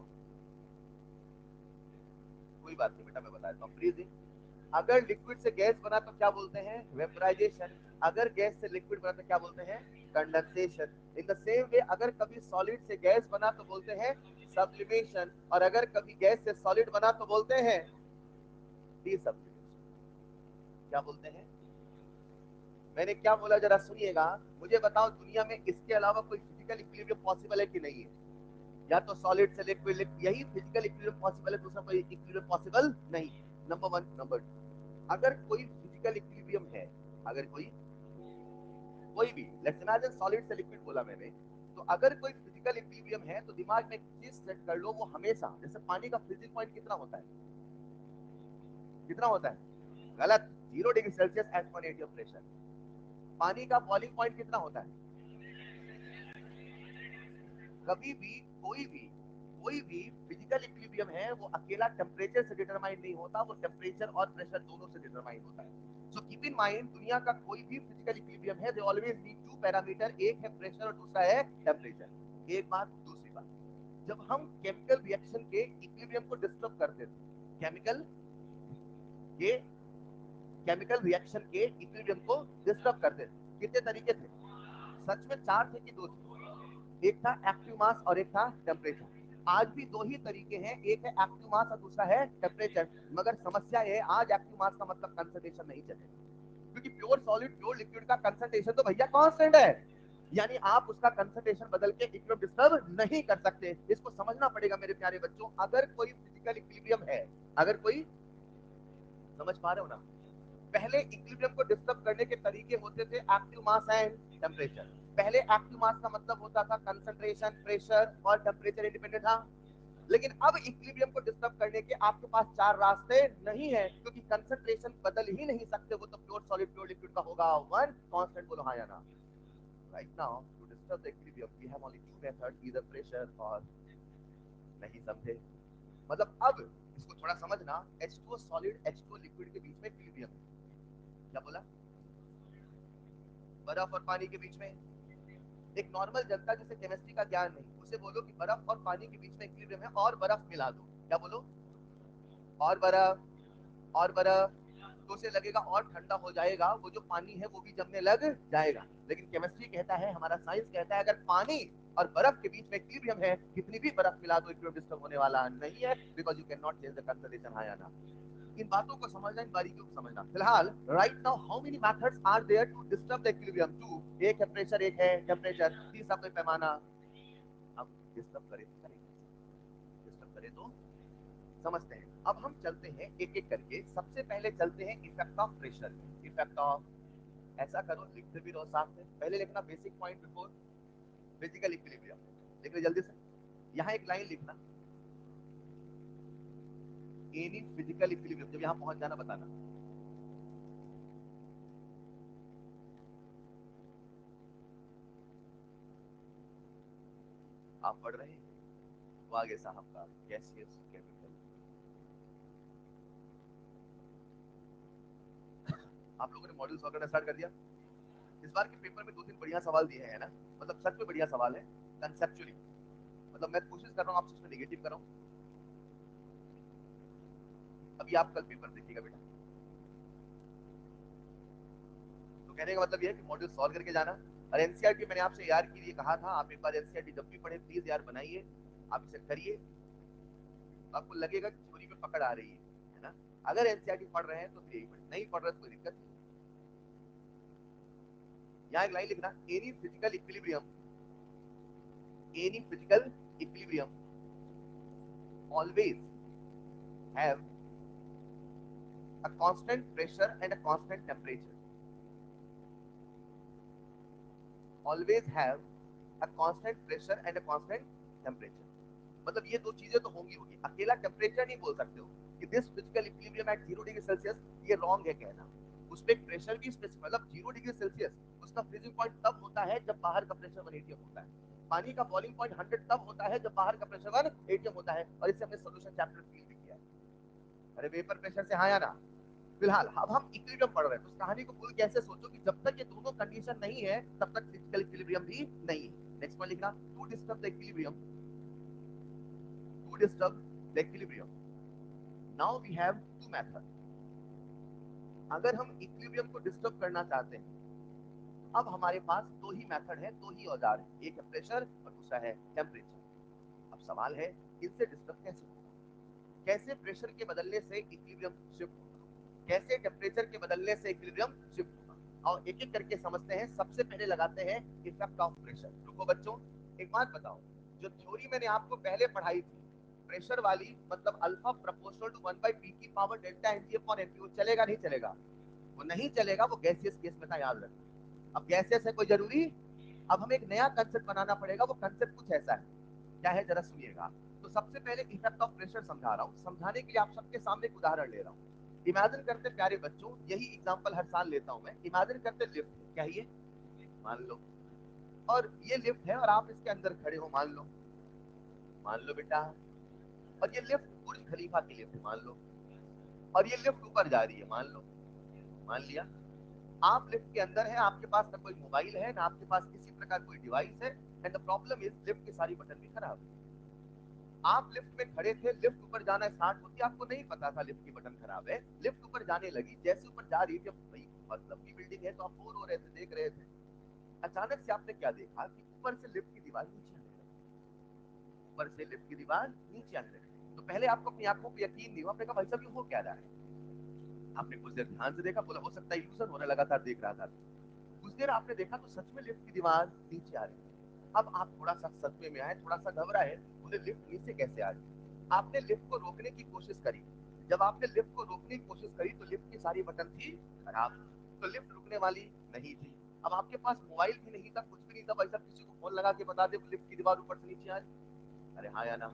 कोई बात नहीं बेटा, मैं बता देता हूँ, फ्रीजिंग। अगर लिक्विड से गैस बना तो क्या बोलते हैं, वेपराइजेशन। अगर गैस से लिक्विड बना तो क्या बोलते हैं, condensation. In the same way अगर कभी सॉलिड से गैस बना तो बोलते हैं सब्लिमेशन, और अगर कभी गैस से सॉलिड बना तो बोलते हैं डीसब्लिमेशन। क्या बोलते हैं, मैंने क्या बोला जरा सुनिएगा। मुझे बताओ दुनिया में इसके अलावा कोई फिजिकल इक्विलिब्रियम पॉसिबल है कि नहीं है? या तो सॉलिड से लिक्विड, यही फिजिकल इक्विलिब्रियम पॉसिबल है, दूसरा कोई इक्विलिब्रियम पॉसिबल नहीं। नंबर 1। नंबर 2, अगर कोई फिजिकल इक्विलिब्रियम है, अगर कोई भी, लेट्स इमेजिन सॉलिड से लिक्विड बोला मैंने, तो अगर कोई फिजिकल इक्विलिब्रियम है तो दिमाग में एक चीज सेट कर लो, वो हमेशा, जैसे पानी का फ्रीजिंग पॉइंट कितना होता है, कितना होता है, गलत, 0 degree Celsius at 180 of pressure. पानी का बॉइलिंग पॉइंट कितना होता है? कभी भी कोई भी फिजिकल इक्विलिब्रियम है वो अकेला टेम्परेचर से डिटरमाइन नहीं होता, वो टेम्परेचर और प्रेशर दोनों से डिटरमाइन होता है। सो कीप इन माइंड, दुनिया का कोई भी फिजिकल इक्विलिब्रियम है, दे ऑलवेज नीड 2 पैरामीटर, एक है प्रेशर और दूसरा है टेम्परेचर। एक बात। दूसरी बात, जब हम केमिकल रिएक्शन के इक्विलिब्रियम को डिस्टर्ब करते थे, के केमिकल रिएक्शन के इक्विलिब्रियम को डिस्टर्ब करते थे, कितने तरीके थे? सच में 4 थे कि 2 थे? एक था एक्टिव मास और एक था टेम्परेचर। आज भी 2 ही तरीके हैं, एक है एक्टिव मास और दूसरा है टेम्परेचर। मगर समस्या है, आज एक्टिव मास का मतलब कंसंट्रेशन नहीं चलेगा, क्योंकि प्योर सॉलिड प्योर लिक्विड का कंसंट्रेशन तो भैया कांस्टेंट है, यानी आप उसका कंसंट्रेशन बदल के इक्विलिब्रियम डिस्टर्ब नहीं कर सकते। इसको समझना पड़ेगा मेरे प्यारे बच्चों। अगर कोई फिजिकल इक्विलिब्रियम है, अगर कोई, समझ पा रहे हो ना, पहले इक्विलिब्रियम को डिस्टर्ब करने के तरीके होते थे एक्टिव मास एंड टेम्परेचर। पहले एक्टिव मास का मतलब होता था कंसंट्रेशन, प्रेशर और टेम्परेचर इंडिपेंडेंट था। लेकिन अब इक्विलिब्रियम को डिस्टर्ब करने के आपके पास 4 रास्ते नहीं है, क्योंकि कंसंट्रेशन बदल ही नहीं सकते, वो तो प्योर सॉलिड प्योर लिक्विड का होगा, वन कांस्टेंट। बोलो हाँ या ना। Right now to disturb the equilibrium we have only 2 method, either pressure or, नहीं समझे, मतलब अब इसको थोड़ा समझना। H2 सॉलिड H2 लिक्विड के बीच में इक्विलिब्रियम है, क्या बोला, बर्फ और पानी के बीच में। एक नॉर्मल जनता जिसे केमिस्ट्री का ज्ञान नहीं, उसे बोलो कि बर्फ और पानी के बीच में इक्विलिब्रियम है और बर्फ मिला दो, क्या बोलो, और बर्फ और बर्फ, तो उसे लगेगा और ठंडा हो जाएगा, वो जो पानी है वो भी जमने लग जाएगा। लेकिन केमिस्ट्री कहता है, हमारा साइंस कहता है, अगर पानी और बर्फ के बीच में इक्विलिब्रियम है, कितनी भी बर्फ मिला दो इक्विलिब्रियम डिस्टर्ब होने वाला नहीं है, because you can not change the concentration, हाँ या ना। इन बातों को समझना, इन बारीकियों को समझना। फिलहाल right now how many methods are there to disturb the equilibrium? 2, एक है प्रेशर, एक है टेम्परेचर, तीसरा कोई पैमाना। अब डिस्टर्ब करे तो करेंगे, डिस्टर्ब करे तो समझते हैं। अब हम चलते हैं एक एक करके। सबसे पहले चलते हैं effect of pressure. Effect of, ऐसा करो लिखते भी रहो साथ में, पहले लिखना basic point before physical equilibrium. लिख लो जल्दी से, यहाँ एक लाइन लिखना, एनी फिजिकल इक्विलिब्रियम, जब यहां पहुंच जाना बताना। आप पढ़ रहे हैं वो आगे साहब का गैसियस केमिकल। आप लोगों ने मॉड्यूल सॉल्व करना स्टार्ट कर दिया? इस बार के पेपर में 2-3 बढ़िया सवाल दिए हैं ना, मतलब सच में बढ़िया सवाल है कंसेप्चुअली। मतलब मैं कोशिश कर रहा हूं आपसे उसमें नेगेटिव कर रहा हूं। अभी आप कल पेपर देखिएगा बेटा, तो कहने का मतलब ये है कि मॉड्यूल सॉल्व करके जाना। और एनसीईआरटी मैंने आपसे यार के लिए कहा था, आप एक बार एनसीईआरटी जब भी पढ़े प्लीज यार बनाइए, आप इसे करिए, तो आपको लगेगा कि थ्योरी में पकड़ आ रही है ना। अगर एनसीईआरटी पढ़ रहे हैं तो फिर यही पढ़े, नहीं पढ़ रहे तो कोई दिक्कत नहीं। यहाँ एक लाइन लिखना, any physical equilibrium always have a constant pressure and a constant temperature. Always have a constant pressure and a constant temperature. मतलब ये दो चीजें तो होंगी होगी, अकेला टेम्परेचर नहीं बोल सकते हो कि this physical equilibrium at 0 degree Celsius, ये रॉन्ग है कहना। उसपे प्रेशर भी स्पेसिफिक, मतलब 0 डिग्री सेल्सियस उसका फ्रीजिंग पॉइंट तब होता है जब बाहर का प्रेशर 180 होता है। पानी का बॉइलिंग पॉइंट 100 तब होता है जब बाहर का प्रेशर 180 होता है, और इससे हमने सोल्यूशन चैप्टर 3 में किया है। अरे वेपर प्रेशर से हाँ या ना। फिलहाल अब हम इक्विलिब्रियम पढ़ रहे हैं, तो उस कहानी को भूल के ऐसे सोचो कि जब तक ये दोनों कंडीशन नहीं है तब तक फिजिकल इक्विलिब्रियम भी नहीं है। नेक्स्ट पॉइंट लिखना, to disturb the equilibrium, to disturb the equilibrium now we have two method. अगर हम इक्विलिब्रियम को डिस्टर्ब करना चाहते हैं, अब हमारे पास दो ही मेथड है, दो ही औजार है, एक है प्रेशर और दूसरा है टेम्परेचर। अब सवाल है इनसे डिस्टर्ब कैसे होगा, कैसे प्रेशर के बदलने से इक्विलिब्रियम शिफ्ट होगा, कैसे टेम्परेचर के बदलने से इक्विलिब्रियम शिफ्ट होगा, और एक एक करके समझते हैं। सबसे पहले लगाते हैं इफेक्ट ऑफ प्रेशर। रुको बच्चों, एक बात बताओ, जो थ्योरी मैंने आपको पहले पढ़ाई थी प्रेशर वाली, मतलब अल्फा प्रोपोर्शनल टू 1/p की power delta n g upon n p, वो चलेगा नहीं चलेगा? वो नहीं चलेगा, वो गैसियस केस में था, याद रखना। अब गैसियस है कोई जरूरी, अब हमें एक नया कंसेप्ट बनाना पड़ेगा। वो कंसेप्ट कुछ ऐसा है, क्या है जरा सुनिएगा। तो सबसे पहले इफेक्ट ऑफ प्रेशर समझा रहा हूँ, समझाने के लिए आप सबके सामने एक उदाहरण ले रहा हूँ। इमेजिन करते प्यारे बच्चों, यही एग्जांपल हर साल लेता हूँ मैं। इमेजिन करते लिफ्ट, क्या ये मान लो, और ये लिफ्ट है और आप इसके अंदर खड़े हो, मान लो बेटा, और ये लिफ्ट बुर्ज खलीफा की लिफ्ट मान लो, और ये लिफ्ट ऊपर जा रही है मान लो, मान लिया। आप लिफ्ट के अंदर हैं, आपके पास ना कोई मोबाइल है ना आपके पास किसी प्रकार कोई डिवाइस है, and the problem is lift की सारी बटन भी खराब है। आप लिफ्ट में खड़े थे, लिफ्ट ऊपर जाना स्टार्ट होती, आपको नहीं पता था लिफ्ट की बटन खराब है, लिफ्ट ऊपर जाने लगी, जैसे ऊपर जा रही थी, अब भाई बहुत लंबी बिल्डिंग है तो आप बोर हो रहे थे, देख रहे थे, अचानक से आपने क्या देखा कि ऊपर से लिफ्ट की दीवार नीचे आने लगी, ऊपर से लिफ्ट की दीवार नीचे आने लगी। तो पहले आपको अपनी आंखों को यकीन नहीं हुआ, आपने कहा भाई साहब ये हो क्या रहा है। आपने कुछ देर ध्यान से देखा, बोला हो सकता है इल्यूजन होने, लगातार देख रहा था। कुछ देर आपने देखा तो सच में लिफ्ट की दीवार नीचे आ रही है। अब आप थोड़ा सा सदमे में आए, थोड़ा सा घबराए, बोले लिफ्ट नीचे कैसे आ रही। आपने लिफ्ट को रोकने की कोशिश करी, जब आपने लिफ्ट को रोकने की कोशिश करी तो लिफ्ट की सारी बटन थी खराब, तो लिफ्ट रुकने वाली नहीं थी। अब आपके पास मोबाइल भी नहीं था, कुछ भी नहीं था, भाई साहब किसी को फोन लगा के बता दे लिफ्ट की दीवार ऊपर से नीचे आ रही, अरे हाँ या ना।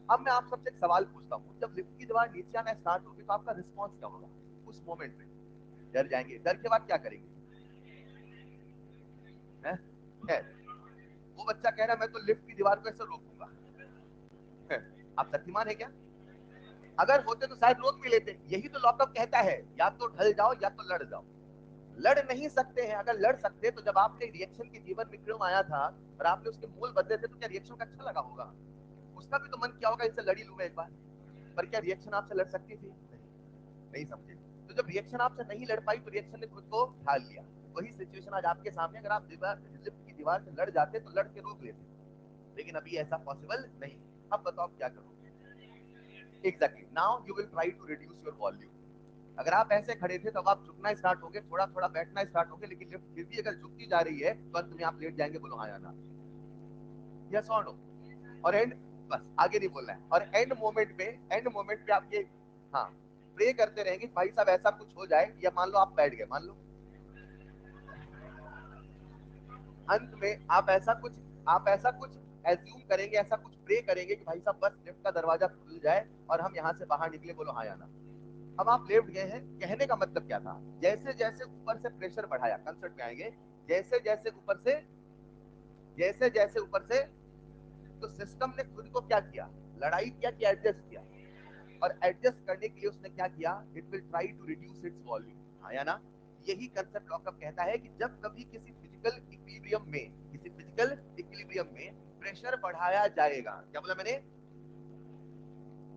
अब मैं आप सबसे एक सवाल पूछता हूँ, जब लिफ्ट की दीवार नीचे आना स्टार्ट होगी तो आपका रिस्पॉन्स क्या होगा उस मोमेंट में? डर जाएंगे, डर के बाद क्या करेंगे? है? है। वो बच्चा कह रहा है मैं तो लिफ्ट की दीवार को ऐसे रोकूंगा। है। आप शक्तिमान है क्या? अगर होते तो शायद रोक भी लेते। यही तो लॉकअप कहता है, या तो ढल जाओ या तो लड़ जाओ। लड़ नहीं सकते हैं, अगर लड़ सकते तो जब आपने रिएक्शन के जीवन में क्यों आया था और आपने उसके मोल बदले थे तो क्या रिएक्शन का अच्छा लगा होगा? उसका भी तो मन क्या होगा, इनसे लड़ी लूं मैं एक बार। पर क्या रिएक्शन आपसे लड़ सकती थी? नहीं समझे। तो जब रिएक्शन आपसे नहीं लड़ पाई तो रिएक्शन ने खुद को ढाल लिया। वही सिचुएशन आज आपके सामने, अगर आप लिफ्ट की दीवार से लड़ जाते तो लड़ के रोक लेते, लेकिन अभी ऐसा पॉसिबल नहीं। अब बताओ क्या करोगे? Exactly, now you will try to reduce your volume. अगर आप ऐसे खड़े थे तब आप झुकना स्टार्ट हो गए, थोड़ा थोड़ा बैठना स्टार्ट हो गए, लेकिन लिफ्ट फिर भी अगर झुकती जा रही है तो अंत में आप लेट जाएंगे। बोलो हाँ या ना, यस और नो। और एंड, बस आगे नहीं बोलना है। और एंड मोमेंट पे आप ये, हाँ, प्रे करते रहेंगे भाई साहब ऐसा कुछ हो जाए, या मान लो आप बैठ गए, मान लो अंत में आप ऐसा कुछ एज्यूम करेंगे, ऐसा कुछ प्रे करेंगे कि भाई साहब बस लिफ्ट का दरवाजा खुल जाए और हम यहाँ से बाहर निकले, बोलो हाँ या ना। अब आप लिफ्ट गए हैं, कहने का मतलब क्या था, जैसे जैसे ऊपर से प्रेशर बढ़ाया, कंसेप्ट में आएंगे, जैसे जैसे ऊपर से, जैसे जैसे ऊपर से, तो सिस्टम ने खुद को क्या किया, लड़ाई क्या किया, एडजस्ट किया। और एडजस्ट करने के लिए उसने क्या किया, it will try to reduce its volume, हाँ या ना। यही कंसेप्ट लॉकअप कहता है कि जब कभी किसी फिजिकल इक्विलिब्रियम में, किसी फिजिकल इक्विलिब्रियम में प्रेशर बढ़ाया जाएगा, क्या बोला मैंने,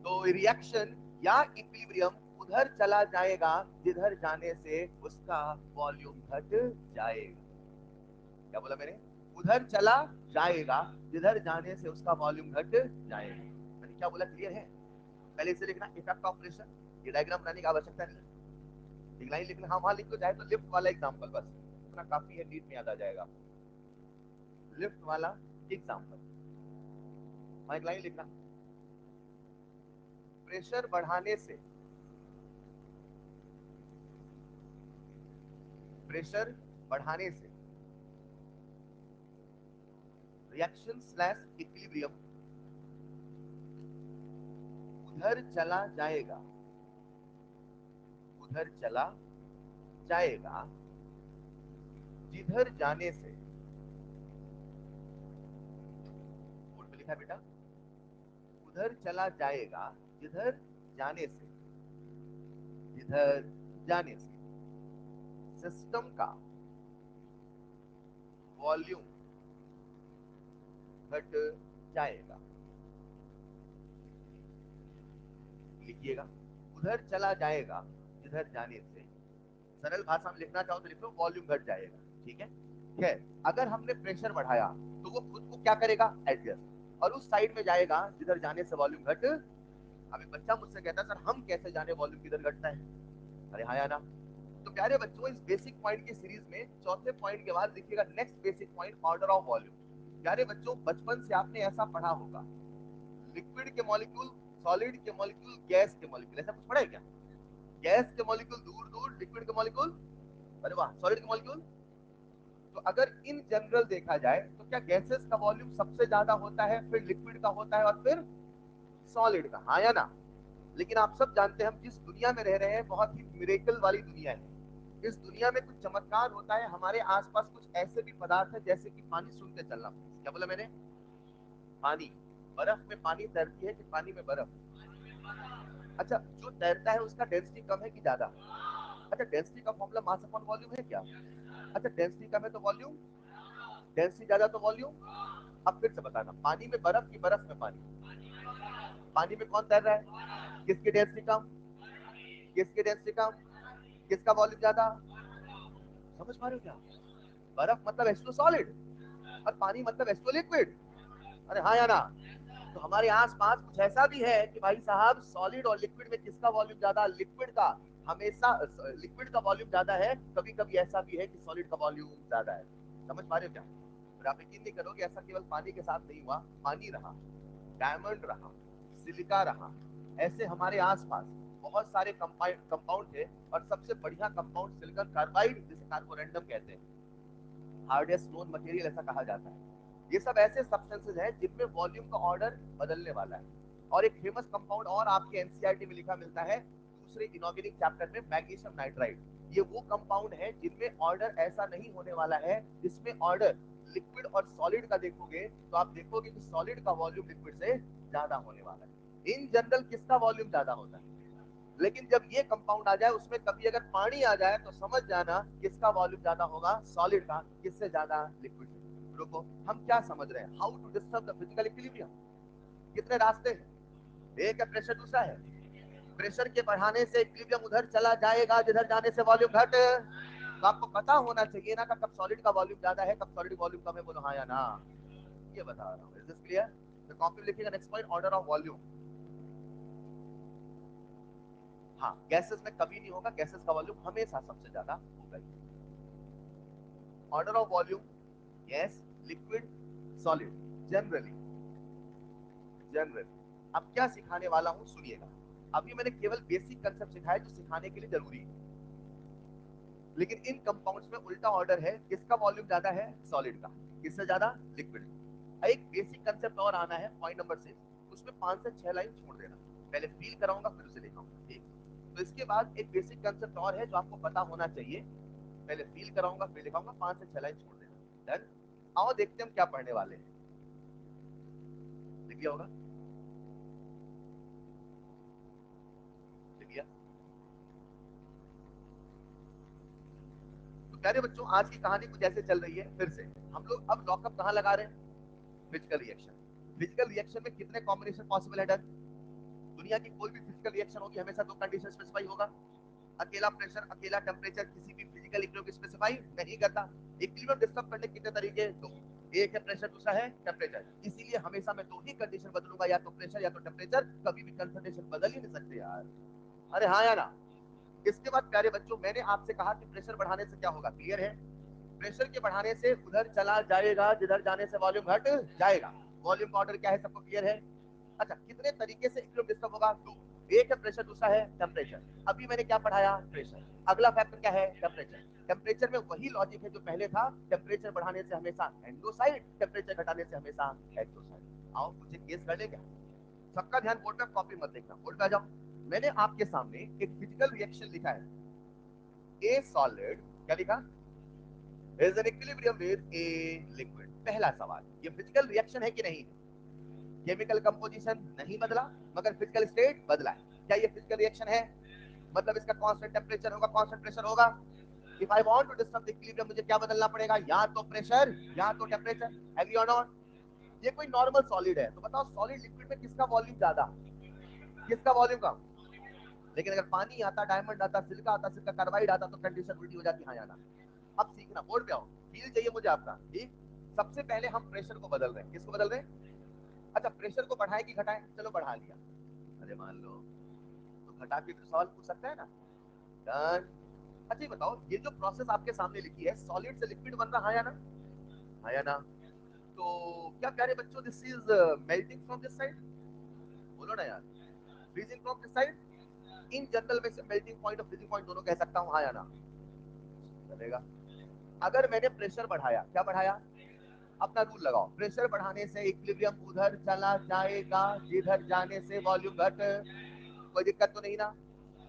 तो रिएक्शन या इक्विलिब्रियम उधर चला जाएगा जिधर जाने से उसका वॉल्यूम घट जाएगा। क्या बोला मैंने, उधर चला जाएगा जिधर जाने से उसका वॉल्यूम घट जाएगा। मैंने क्या बोला, क्लियर है। पहले इसे लिखना, इफेक्ट ऑफ प्रेशर, ये डायग्राम बनाने की आवश्यकता नहीं है, एक लाइन लिखना, हाँ वहां लिख तो जाए, तो लिफ्ट वाला एग्जांपल बस इतना काफी है, नीट में याद आ जाएगा, लिफ्ट वाला एग्जांपल, वहां एक लाइन लिखना, प्रेशर बढ़ाने से, प्रेशर बढ़ाने से रिएक्शन स्लैश इक्विलिब्रियम उधर चला जाएगा, उधर चला जाएगा जिधर जाने से, बोर्ड पे लिखा है बेटा, उधर चला जाएगा जिधर जाने से, जिधर जाने से सिस्टम का वॉल्यूम घट जाएगा। लिखिएगा, उधर चला जाएगा जिधर जाने से, सरल भाषा में लिखना चाहो तो लिख लो वॉल्यूम घट जाएगा, ठीक है। खैर, अगर हमने प्रेशर बढ़ाया तो वो खुद को क्या करेगा, एडजस्ट, और उस साइड में जाएगा जिधर जाने से वॉल्यूम घट। अब एक बच्चा मुझसे कहता है सर हम कैसे जाने वॉल्यूम किधर घटता है, अरे हाँ या ना। तो प्यारे बच्चों, इस बेसिक पॉइंट की सीरीज में चौथे पॉइंट के बाद लिखिएगा next basic point, order of volume. प्यारे बच्चों, बचपन से आपने ऐसा पढ़ा होगा, लिक्विड के मॉलिक्यूल, सॉलिड के मॉलिक्यूल, गैस के मॉलिक्यूल, ऐसा कुछ पढ़ा है क्या। गैस के मॉलिक्यूल दूर दूर, लिक्विड के मॉलिक्यूल, अरे वाह, सॉलिड के मॉलिक्यूल। तो अगर इन जनरल देखा जाए तो क्या गैसेस का वॉल्यूम सबसे ज्यादा होता है, फिर लिक्विड का होता है और फिर सॉलिड का, हाँ या ना। लेकिन आप सब जानते हैं हम जिस दुनिया में रह रहे हैं बहुत ही मिरेकल वाली दुनिया है। इस दुनिया में कुछ चमत्कार होता है, हमारे आसपास कुछ ऐसे भी पदार्थ है जैसे कि पानी, सुन के चलना, क्या बोला मैंने, पानी, बर्फ में पानी तैरती है कि पानी में बर्फ, अच्छा जो तैरता है उसका डेंसिटी कम है कि ज्यादा, अच्छा डेंसिटी का फॉर्मूला मास अपॉन वॉल्यूम है क्या, अच्छा डेंसिटी कम है तो वॉल्यूम, डेंसिटी ज्यादा तो वॉल्यूम। अब फिर से बताना, पानी में बर्फ की बर्फ में पानी, पानी में कौन तैर रहा है, किसकी डेंसिटी कम, किसकी डेंसिटी कम, किसका वॉल्यूम ज्यादा, समझ पा रहे हो क्या। बर्फ मतलब H2 सॉलिड और पानी मतलब H2 लिक्विड, अरे हाँ या ना। तो हमारे आसपास कुछ ऐसा भी है कि भाई साहब सॉलिड और लिक्विड में किसका वॉल्यूम ज्यादा, लिक्विड का, हमेशा लिक्विड का वॉल्यूम ज्यादा है, कभी कभी ऐसा भी है कि सॉलिड का वॉल्यूम ज्यादा है, समझ पा रहे हो क्या। और आप यकीन नहीं करोगे, ऐसा केवल पानी के साथ नहीं हुआ, पानी रहा, डायमंड रहा, सिलिका रहा, ऐसे हमारे आसपास बहुत सारे कंपाउंड थे, और सबसे बढ़िया कंपाउंड सिलिकॉन कार्बाइड, जिसे कार्बोरेंडम कहते हैं, हार्डेस्ट नोन मटेरियल ऐसा कहा जाता है। ये सब ऐसे सब्सटेंसेस हैं जिनमें वॉल्यूम का ऑर्डर बदलने वाला है। और एक फेमस कंपाउंड और आपके एनसीईआरटी में लिखा मिलता है दूसरे इनऑर्गेनिक चैप्टर में, मैग्नीशियम नाइट्राइड। ये वो कंपाउंड है जिनमें ऑर्डर ऐसा नहीं होने वाला है, जिसमें ऑर्डर लिक्विड और सॉलिड का देखोगे तो आप देखोगे कि सॉलिड का वॉल्यूम लिक्विड से ज्यादा होने वाला है। इन जनरल किसका वॉल्यूम ज्यादा होता है, लेकिन जब ये कंपाउंड आ जाए उसमें कभी अगर पानी आ जाए तो समझ जाना किसका वॉल्यूम ज्यादा होगा, सॉलिड का, किससे ज्यादा, लिक्विड। रुको, हम क्या समझ रहे हैं, how to disturb the physical equilibrium. कितने रास्ते हैं, एक है प्रेशर, दूसरा है प्रेशर के बढ़ाने से इक्विलिब्रियम उधर चला जाएगा जिधर जाने से वॉल्यूम घट। तो आपको पता होना चाहिए ना कब सॉलिड का वॉल्यूम ज्यादा है, कब सॉलिड वॉल्यूम कम है, बोलो हाँ या ना। ये बता रहा हूँ, इज दिस क्लियर। तो कॉपी लिखिएगा next point, order of volume. हाँ, गैसेस में कभी नहीं होगा, गैसेस का वॉल्यूम हमेशा सबसे ज्यादा होगा। Order of volume, gas, liquid, solid, generally, generally. अब क्या सिखाने वाला हूं सुनिएगा। अभी मैंने केवल बेसिक कंसेप्ट सिखाया जो सिखाने के लिए जरूरी है, लेकिन इन कंपाउंड्स में उल्टा ऑर्डर है, किसका वॉल्यूम ज्यादा है, सॉलिड का, किससे ज्यादा, लिक्विड। एक बेसिक कंसेप्ट और आना है पॉइंट नंबर 6, उसमें 5 से 6 लाइन छोड़ देना, पहले फील कराऊंगा फिर उसे दिखाऊंगा, ठीक। तो इसके बाद एक बेसिक कंसेप्ट और है जो आपको पता होना चाहिए, पहले फील कराऊंगा फिर दिखाऊंगा, 5 से 6 लाइन छोड़ देना, डन। आओ देखते हैं हम क्या पढ़ने वाले हैं, लिख लिया होगा, लिख लिया। तो प्यारे बच्चों आज की कहानी कुछ ऐसे चल रही है, फिर से हम लोग अब लॉकअप कहां लगा रहे हैं, फिजिकल रिएक्शन। फिजिकल रिएक्शन में कितने कॉम्बिनेशन पॉसिबल है डन? दुनिया की कोई भी फिजिकल रिएक्शन होगी हमेशा दो कंडीशन स्पेसिफाई होगा, अकेला प्रेशर अकेला टेम्परेचर किसी भी फिजिकल इक्विलिब्रियम को स्पेसिफाई नहीं करता। इक्विलिब्रियम डिस्टर्ब करने के कितने तरीके, दो, एक है प्रेशर दूसरा है टेम्परेचर, इसीलिए हमेशा मैं दो ही कंडीशन बदलूंगा, या तो प्रेशर या तो टेम्परेचर, कभी भी कंसंट्रेशन बदल ही नहीं सकते यार, अरे हाँ या ना। इसके बाद प्यारे बच्चों मैंने आपसे कहा कि प्रेशर बढ़ाने से क्या होगा, क्लियर है, प्रेशर के बढ़ाने से उधर चला जाएगा जिधर जाने से वॉल्यूम घट जाएगा, वॉल्यूम का ऑर्डर क्या है सबको क्लियर है। अच्छा कितने तरीके से इक्विलिब्रियम डिस्टर्ब होगा, दो, एक है प्रेशर दूसरा है टेम्परेचर। अभी मैंने क्या पढ़ाया, प्रेशर, अगला फैक्टर क्या है, टेम्परेचर। टेम्परेचर में वही लॉजिक है जो पहले था, टेम्परेचर बढ़ाने से हमेशा एंडोसाइड, टेम्परेचर घटाने से हमेशा एक्सोसाइड। आओ कुछ केस कर ले क्या, सबका ध्यान बोर्ड पे, कॉपी मत देखना, बोर्ड पे आ जाओ। मैंने आपके सामने एक फिजिकल रिएक्शन लिखा है, ए सॉलिड, क्या लिखा, is in equilibrium with a liquid। पहला सवाल, ये फिजिकल रिएक्शन है कि नहीं, केमिकल कंपोजिशन नहीं बदला मगर फिजिकल स्टेट बदला है, क्या ये फिजिकल रिएक्शन है, मतलब इसका कांस्टेंट टेम्परेचर होगा कांस्टेंट प्रेशर होगा। If I want to disturb the equilibrium मुझे क्या बदलना पड़ेगा, या तो प्रेशर या तो टेम्परेचर, एग्री और नॉट। ये कोई नॉर्मल सॉलिड है तो बताओ सॉलिड लिक्विड में किसका वॉल्यूम ज्यादा, किसका वॉल्यूम कम, लेकिन अगर पानी आता, डायमंड आता, सिलिका आता, सिलिका कार्बाइड आता तो कंडीशन उल्टी हो जाती, हाँ या ना। अब सीखना, बोर्ड पे आओ, फील चाहिए मुझे आपका, ठीक। सबसे पहले हम प्रेशर को बदल रहे हैं, किसको बदल रहे हैं, अच्छा प्रेशर को बढ़ाएं कि घटाएं, चलो बढ़ा लिया, अरे मान लो तो घटा के फिर सवाल पूछ सकता है ना, डन। अच्छा ये बताओ ये जो प्रोसेस आपके सामने लिखी है, सॉलिड से लिक्विड बन रहा है या ना, है या ना। तो क्या प्यारे बच्चों this is melting from this side, बोलो ना यार, freezing from this side, in general में से मेल्टिंग पॉइंट और फ्रीजिंग पॉइंट दोनों कह सकता हूं, हाँ या ना, चलेगा। अगर मैंने प्रेशर बढ़ाया, क्या बढ़ाया, अपना रूल लगाओ, प्रेशर बढ़ाने से इक्विलिब्रियम उधर चला जाएगा जिधर जाने से वॉल्यूम घट, कोई दिक्कत तो नहीं ना,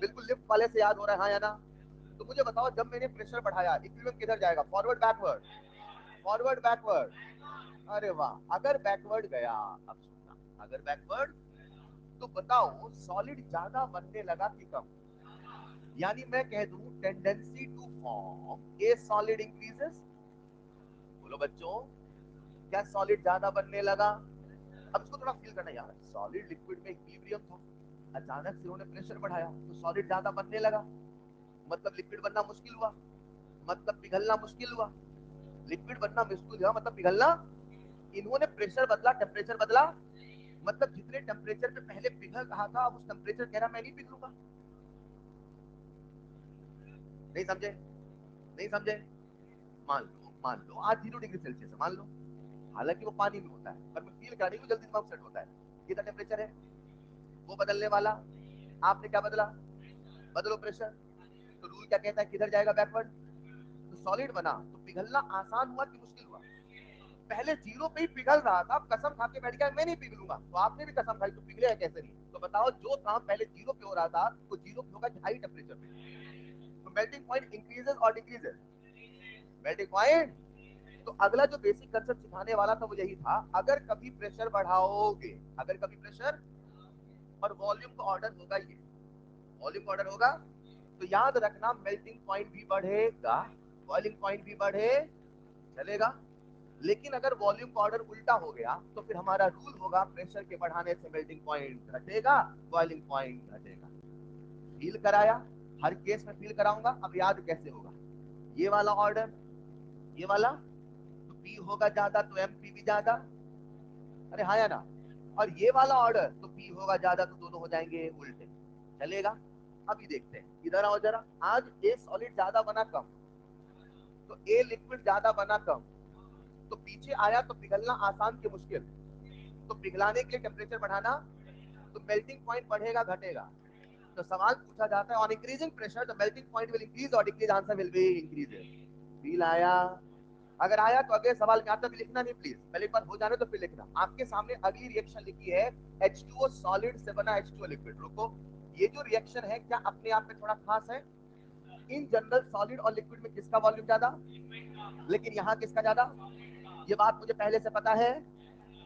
बिल्कुल लिफ्ट वाले से याद हो रहा है, हाँ या ना। तो मुझे बताओ जब मैंने प्रेशर बढ़ाया इक्विलिब्रियम किधर जाएगा, फॉरवर्ड बैकवर्ड, फॉरवर्ड बैकवर्ड, अरे वाह, अगर बैकवर्ड गया, अब सुनना, अगर बैकवर्ड तो बताओ सॉलिड ज्यादा बनने लगा कि कम, यानी मैं कह दूं tendency to form a solid increases, बोलो बच्चों, क्या सॉलिड ज्यादा बनने लगा। अब इसको थोड़ा फील करना यार, सॉलिड लिक्विड में इक्विलिब्रियम था, अचानक से उन्होंने प्रेशर बढ़ाया तो सॉलिड ज्यादा बनने लगा, मतलब लिक्विड बनना मुश्किल हुआ, मतलब पिघलना मुश्किल हुआ, लिक्विड बनना मुश्किल हुआ मतलब पिघलना, इन्होंने प्रेशर बदला टेम्परेचर बदला, मतलब जितने टेम्परेचर पे पहले पिघल रहा था अब उस टेम्परेचर कह रहा मैं नहीं पिघलूंगा, नहीं समझे, नहीं समझे। मान लो आज 0 डिग्री सेल्सियस मान लो, हालांकि वो पानी में होता है पर मैं फील करा नहीं हूँ, जल्दी दिमाग सेट होता है, कितना टेम्परेचर है वो बदलने वाला, आपने क्या बदला, बदलो प्रेशर, तो रूल क्या कहता है किधर जाएगा बैकवर्ड, तो सॉलिड बना तो पिघलना आसान हुआ कि मुश्किल हुआ, पहले जीरो पे ही पिघल रहा था, अब कसम खा के बैठ गया मैं नहीं पिघलूंगा, तो आपने भी कसम खाई तो पिघलेगा कैसे नहीं, तो बताओ जो काम पहले जीरो पे हो रहा था वो जीरो पे होगा हाई टेम्परेचर पे, तो मेल्टिंग पॉइंट इंक्रीजेस और डिक्रीजेस, मेल्टिंग पॉइंट। तो अगला जो बेसिक कंसेप्ट सिखाने वाला था वो यही था, अगर कभी प्रेशर बढ़ाओगे, अगर कभी प्रेशर और वॉल्यूम का ऑर्डर होगा, ये वॉल्यूम का ऑर्डर होगा, तो याद रखना मेल्टिंग पॉइंट भी बढ़ेगा, बॉइलिंग पॉइंट भी बढ़े चलेगा, लेकिन अगर वॉल्यूम का ऑर्डर उल्टा हो गया तो फिर हमारा रूल होगा प्रेशर के बढ़ाने से मेल्टिंग पॉइंट घटेगा, बॉइलिंग पॉइंट घटेगा। फील कराया, हर केस में फील कराऊंगा, अब याद कैसे होगा, ये वाला ऑर्डर, ये वाला, तो पी होगा ज्यादा तो एम पी भी ज्यादा, अरे हाँ या ना, और ये वाला ऑर्डर तो पी होगा ज्यादा तो दोनों हो जाएंगे उल्टे, चलेगा। अभी देखते हैं, इधर आओ जरा, आज ए सॉलिड ज्यादा बना कम, तो ए लिक्विड ज्यादा बना कम, तो पीछे आया तो पिघलना आसान की मुश्किल, तो पिघलाने के लिए टेम्परेचर बढ़ाना, तो मेल्टिंग पॉइंट बढ़ेगा घटेगा, तो सवाल पूछा जाता है on increasing pressure the melting point will increase और decrease, answer will be increase, feel आया। अगर आया तो अगले सवाल में आता भी लिखना नहीं प्लीज, पहले एक बार हो जाने तो फिर लिखना। आपके सामने अगली रिएक्शन लिखी है H2O सॉलिड से बना H2O लिक्विड। रुको, ये जो रिएक्शन है क्या अपने आप में थोड़ा खास है? इन जनरल सॉलिड और लिक्विड में किसका वॉल्यूम ज्यादा, लेकिन यहाँ किसका ज्यादा? ये बात मुझे पहले से पता है।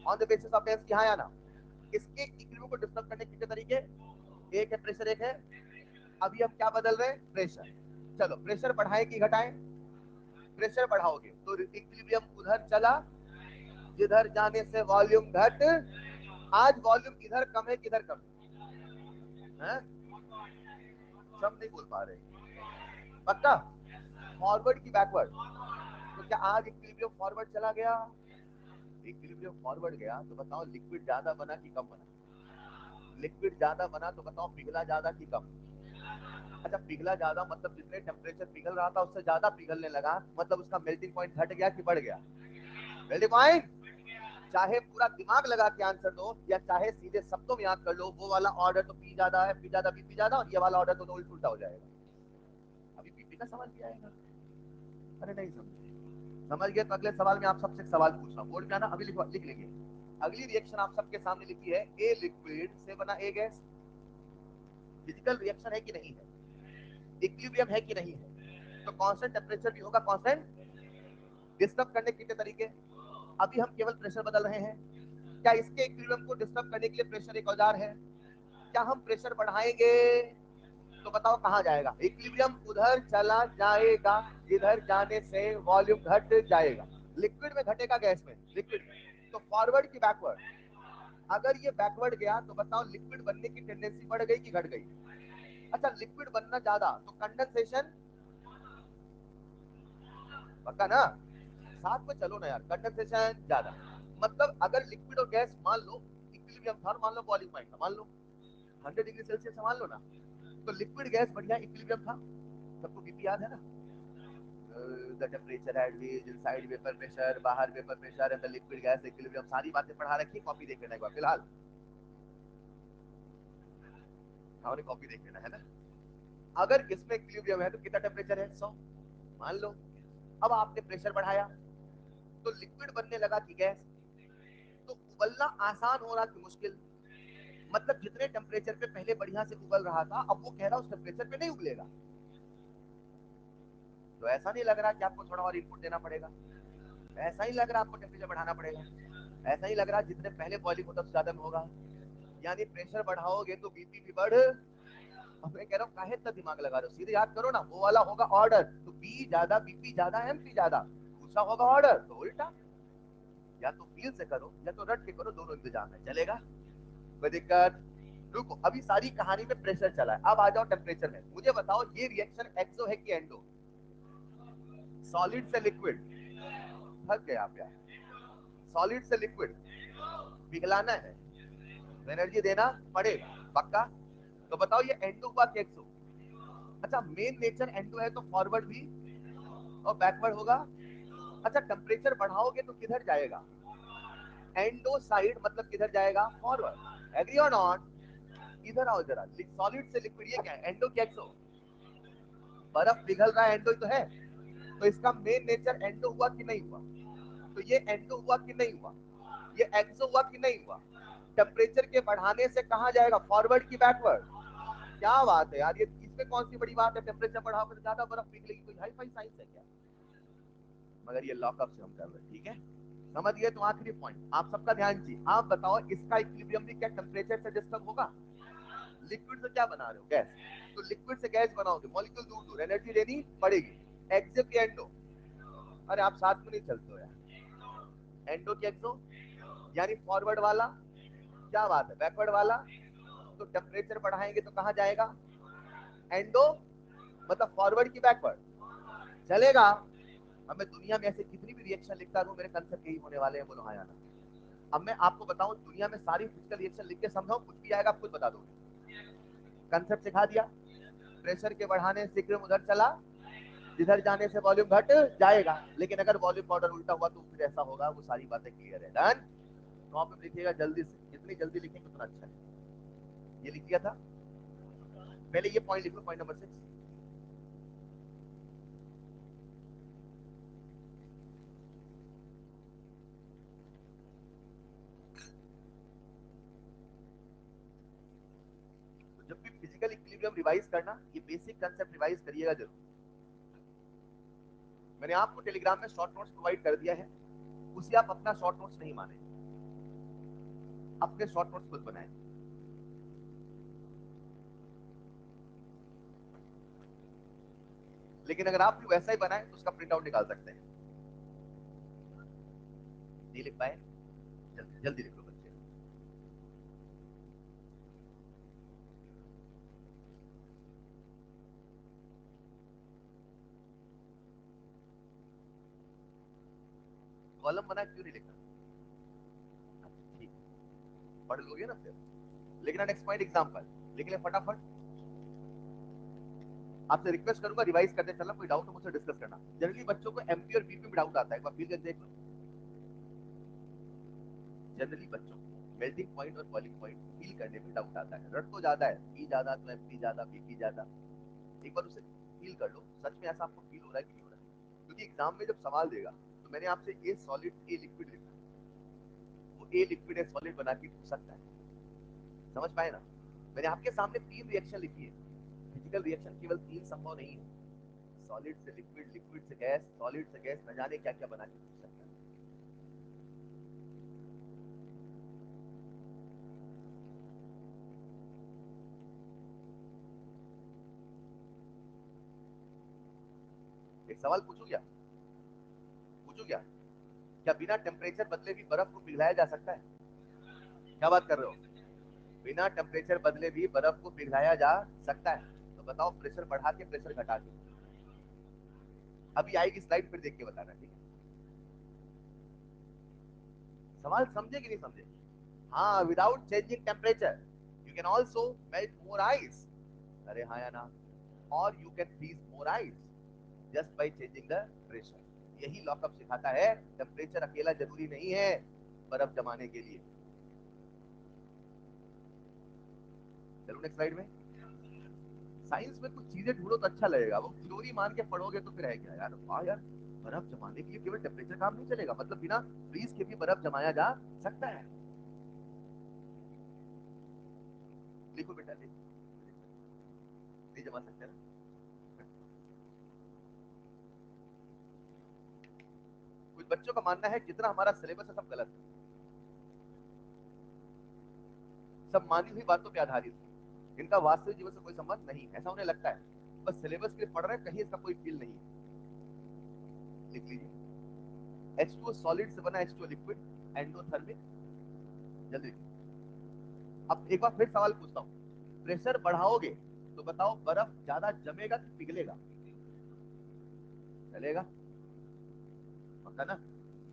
On the basis of test यहाँ आना। इसके इक्विलिब्रियम को डिस्टर्ब करने के तरीके, एक है प्रेशर, एक है, अभी हम क्या बदल रहे हैं? प्रेशर। चलो प्रेशर बढ़ाएं कि घटाएं? प्रेशर बढ़ाओगे तो इक्विलिब्रियम उधर चला जिधर जाने से वॉल्यूम घट। आज वॉल्यूम इधर कम है किधर कम है? सब नहीं बोल पा रहे। पक्का? फॉरवर्ड की बैकवर्ड? तो क्या आज इक्विलिब्रियम फॉरवर्ड चला गया? इक्विलिब्रियम फॉरवर्ड गया तो बताओ लिक्विड ज्यादा बना कि कम बना? लिक्विड ज्यादा बना तो बताओ पिघला ज्यादा कि कम? अच्छा पिघला ज्यादा मतलब जितने टेम्परेचर पिघल रहा था उससे ज्यादा पिघलने लगा, मतलब उसका मेल्टिंग पॉइंट घट गया कि बढ़ गया? Melting point. चाहे पूरा दिमाग लगा के आंसर दो या चाहे सीधे शब्दों में याद कर लो, वो वाला ऑर्डर तो पी ज्यादा है, पी ज्यादा, पी ज्यादा, और ये वाला ऑर्डर तो उल्टा हो जाएगा। अभी पीपी का सवाल किया आएगा? अरे नहीं समझे? समझ गए तो अगले सवाल में आप सबसे सवाल पूछना, बोर्ड पे आना, अभी लिख लेंगे। अगली रिएक्शन आप सबके सामने लिखी है, ए लिक्विड से बना ए गैस। फिजिकल रिएक्शन है कि नहीं है? इक्विलिब्रियम है कि नहीं है? तो कांस्टेंट टेम्परेचर भी होगा, कांस्टेंट। डिस्टर्ब करने के तरीके, अभी हम केवल प्रेशर बदल रहे हैं। क्या इसके इक्विलिब्रियम को डिस्टर्ब करने के लिए प्रेशर एक औजार है? क्या हम प्रेशर बढ़ाएंगे तो बताओ कहां जाएगा? इक्विलिब्रियम उधर चला जाएगा जिधर जाने से वॉल्यूम घट जाएगा। लिक्विड में घटेगा, गैस में? लिक्विड में। तो फॉरवर्ड की बैकवर्ड? अगर ये बैकवर्ड गया तो बताओ लिक्विड बनने की टेंडेंसी बढ़ गई कि घट गई? अच्छा लिक्विड बनना ज्यादा तो कंडेंसेशन, पक्का ना? साथ में चलो ना यार, कंडेंसेशन ज्यादा। मतलब अगर लिक्विड और गैस मान लो इक्विलिब्रियम था, मान लो बॉइलिंग पॉइंट था, मान लो 100 डिग्री सेल्सियस मान लो ना, तो लिक्विड गैस बढ़िया इक्विलिब्रियम था। सबको बीपी याद है ना? The temperature at which inside vapour pressure, बाहर vapour pressure and the liquid gas equilibrium, सारी बातें पढ़ा रखी, कॉपी देख लेना एक बार फिलहाल। हमारे कॉपी देख लेना है ना। अगर इसमें इक्विलिब्रियम है तो कितना टेम्परेचर है? 100 मान लो। अब आपने प्रेशर बढ़ाया तो लिक्विड बनने लगा कि गैस? तो उबलना आसान हो रहा कि मुश्किल? मतलब जितने टेम्परेचर पे पहले बढ़िया से उबल रहा था, अब वो कह रहा उस टेम्परेचर पे नहीं उबलेगा। तो ऐसा नहीं लग रहा कि आपको थोड़ा और इनपुट देना पड़ेगा? ऐसा ही लग रहा आपको टेम्परेचर बढ़ाना पड़ेगा? ऐसा ही लग रहा जितने पहले बॉइलिंग होता ज्यादा में होगा? यानी प्रेशर बढ़ाओगे तो बीपी भी बढ़। अब मैं कह रहा हूँ काहे इतना दिमाग लगा रहे हो, सीधे याद करो ना, वो वाला होगा ऑर्डर, तो बी ज्यादा, बीपी ज्यादा, एमपी ज्यादा। दूसरा होगा ऑर्डर, तो उल्टा। या तो फील से करो या तो रट के करो, दोनों इंतजाम है, चलेगा? कोई दिक्कत? रुको, अभी सारी कहानी में प्रेशर चला है, अब आ जाओ टेम्परेचर में। मुझे बताओ ये रिएक्शन एक्सो है कि एंडो? सॉलिड से लिक्विड, थक गए आप यार। सॉलिड से लिक्विड पिघलाना है तो एनर्जी देना पड़ेगा, पक्का? तो बताओ ये एंडो हुआ कि एक्सो? अच्छा मेन नेचर एंडो है तो फॉरवर्ड भी और बैकवर्ड होगा। अच्छा टेम्परेचर बढ़ाओगे तो किधर जाएगा? एंडो साइड, मतलब किधर जाएगा? फॉरवर्ड। एग्री और नॉट? इधर आओ जरा, सॉलिड से लिक्विड, ये क्या है? एंडो क्या एक्सो? बर्फ पिघल रहा है, एंडो ही तो है। तो इसका मेन नेचर एंडो हुआ कि नहीं हुआ? तो ये एंडो हुआ कि नहीं हुआ? ये एक्सो हुआ कि नहीं हुआ? टेम्परेचर के बढ़ाने से कहां जाएगा? फॉरवर्ड की बैकवर्ड? क्या बात है यार, ये इसमें कौन सी बड़ी बात है? टेम्परेचर बढ़ाओगे तो ज्यादा बर्फ पिघलेगी, कोई हाई फाई साइंस है क्या? मगर ये लॉकअप से हम कर रहे हैं, ठीक है? समझ गए? तो आखिरी पॉइंट आप सबका ध्यान चाहिए, आप बताओ इसका इक्विलिब्रियम भी क्या टेम्परेचर से डिस्टर्ब होगा? लिक्विड से क्या बना रहे हो? गैस। तो लिक्विड से गैस बनाओगे, मॉलिक्यूल दूर दूर, एनर्जी देनी पड़ेगी। एक्सो की एंडो? अरे आप साथ में नहीं चलते हो यार। एंडो की एक्सो? यानी फॉरवर्ड वाला, क्या बात है, बैकवर्ड वाला। तो टेम्परेचर बढ़ाएंगे तो कहां जाएगा? एंडो, मतलब फॉरवर्ड की बैकवर्ड? चलेगा? अब मैं दुनिया में ऐसे कितनी भी रिएक्शन लिखता हूँ, मेरे कंसेप्ट यही होने वाले हैं, बोलो हाँ या ना। अब मैं आपको बताऊं दुनिया में सारी फिजिकल रिएक्शन लिख के समझाऊं, कुछ भी आएगा आप खुद बता दोगे। कंसेप्ट सिखा दिया, प्रेशर के बढ़ाने से इक्विलिब्रियम उधर चला जिधर जाने से वॉल्यूम घट जाएगा, लेकिन अगर वॉल्यूम ऑर्डर उल्टा हुआ तो फिर ऐसा होगा, वो सारी बातें क्लियर है। डन? तो आप लिखिएगा जल्दी से, जितनी जल्दी लिखेंगे उतना अच्छा है। ये लिख दिया था, पहले ये पॉइंट लिख लो, पॉइंट नंबर 6। इक्विलिब्रियम रिवाइज करना, ये बेसिक कंसेप्ट रिवाइज करिएगा जरूर। मैंने आपको टेलीग्राम में शॉर्ट नोट्स प्रोवाइड कर दिया है, उसे आप अपना शॉर्ट नोट्स नहीं माने, अपने शॉर्ट नोट्स खुद बनाएं। लेकिन अगर आप भी वैसा ही बनाए तो उसका प्रिंट आउट निकाल सकते हैं। नहीं लिख पाए, जल्दी जल्दी लिख लो बच्चे। कॉलम बना क्यों नहीं लिखना? अच्छा ठीक है, पढ़ लोगे ना फिर। लेकिन नेक्स्ट पॉइंट एग्जाम्पल लिख ले फटाफट। आपसे रिक्वेस्ट करूंगा रिवाइज करते चलना, कोई डाउट हो मुझसे डिस्कस करना। जनरली बच्चों को एमपी और बीपी में डाउट आता है, एक बार फील करके देख लो। जनरली बच्चों को मेल्टिंग पॉइंट और बॉइलिंग पॉइंट फील करने में डाउट आता है। रट तो ज्यादा है, पी ज्यादा तो एमपी ज्यादा, बीपी ज्यादा। एक बार उसे फील कर लो, सच में ऐसा आपको फील हो रहा है कि नहीं हो रहा है? क्योंकि एग्जाम में जब सवाल देगा तो मैंने आपसे ए सॉलिड ए लिक्विड लिखा, वो ए लिक्विड ए सॉलिड बना के पूछ सकता है। समझ पाए ना? मैंने आपके सामने 3 रिएक्शन लिखी है। फिजिकल रिएक्शन केवल 3 संभव नहीं है। सॉलिड से लिक्विड, लिक्विड से गैस, सॉलिड से गैस, न जाने क्या क्या बना के पूछ सकता है। एक सवाल पूछू क्या? पूछू क्या? क्या बिना टेम्परेचर बदले भी बर्फ को पिघलाया जा सकता है? क्या बात कर रहे हो? बिना टेम्परेचर बदले भी बर्फ को पिघलाया जा सकता है। तो बताओ, प्रेशर बढ़ा के प्रेशर घटा के। अभी आएगी स्लाइड, फिर देख के बताना, ठीक है? सवाल समझे कि नहीं समझे? हाँ, without changing temperature you can also melt more ice. अरे हाँ या ना? और you can freeze more ice just by changing the pressure. यही लॉकअप सिखाता है, टेम्परेचर अकेला जरूरी नहीं है बर्फ जमाने के लिए। चलो नेक्स्ट स्लाइड में। साइंस में कुछ चीजें ढूंढो तो अच्छा लगेगा, वो थ्योरी मान के पढ़ोगे तो फिर है क्या यार, वाह यार, बर्फ जमाने के लिए केवल टेम्परेचर काम नहीं चलेगा, मतलब बिना फ्रीज के भी बर्फ जमाया जा सकता है। लिखो बेटा, लिखो। नहीं जमा सकते ना? कुछ बच्चों का मानना है जितना हमारा सिलेबस है सब गलत है, सब मानी हुई बातों पर आधारित है, इनका वास्तविक जीवन से कोई संबंध नहीं, ऐसा उन्हें लगता है। बस सिलेबस के लिए पढ़ रहे हैं, कहीं इसका कोई फील नहीं है। लिख लीजिए, H2O सॉलिड से बना H2O लिक्विड, एंडोथर्मिक। जल्दी। अब एक बार फिर सवाल पूछता हूँ, प्रेशर बढ़ाओगे तो बताओ बर्फ ज्यादा जमेगा कि पिघलेगा? चलेगा, पक्का ना?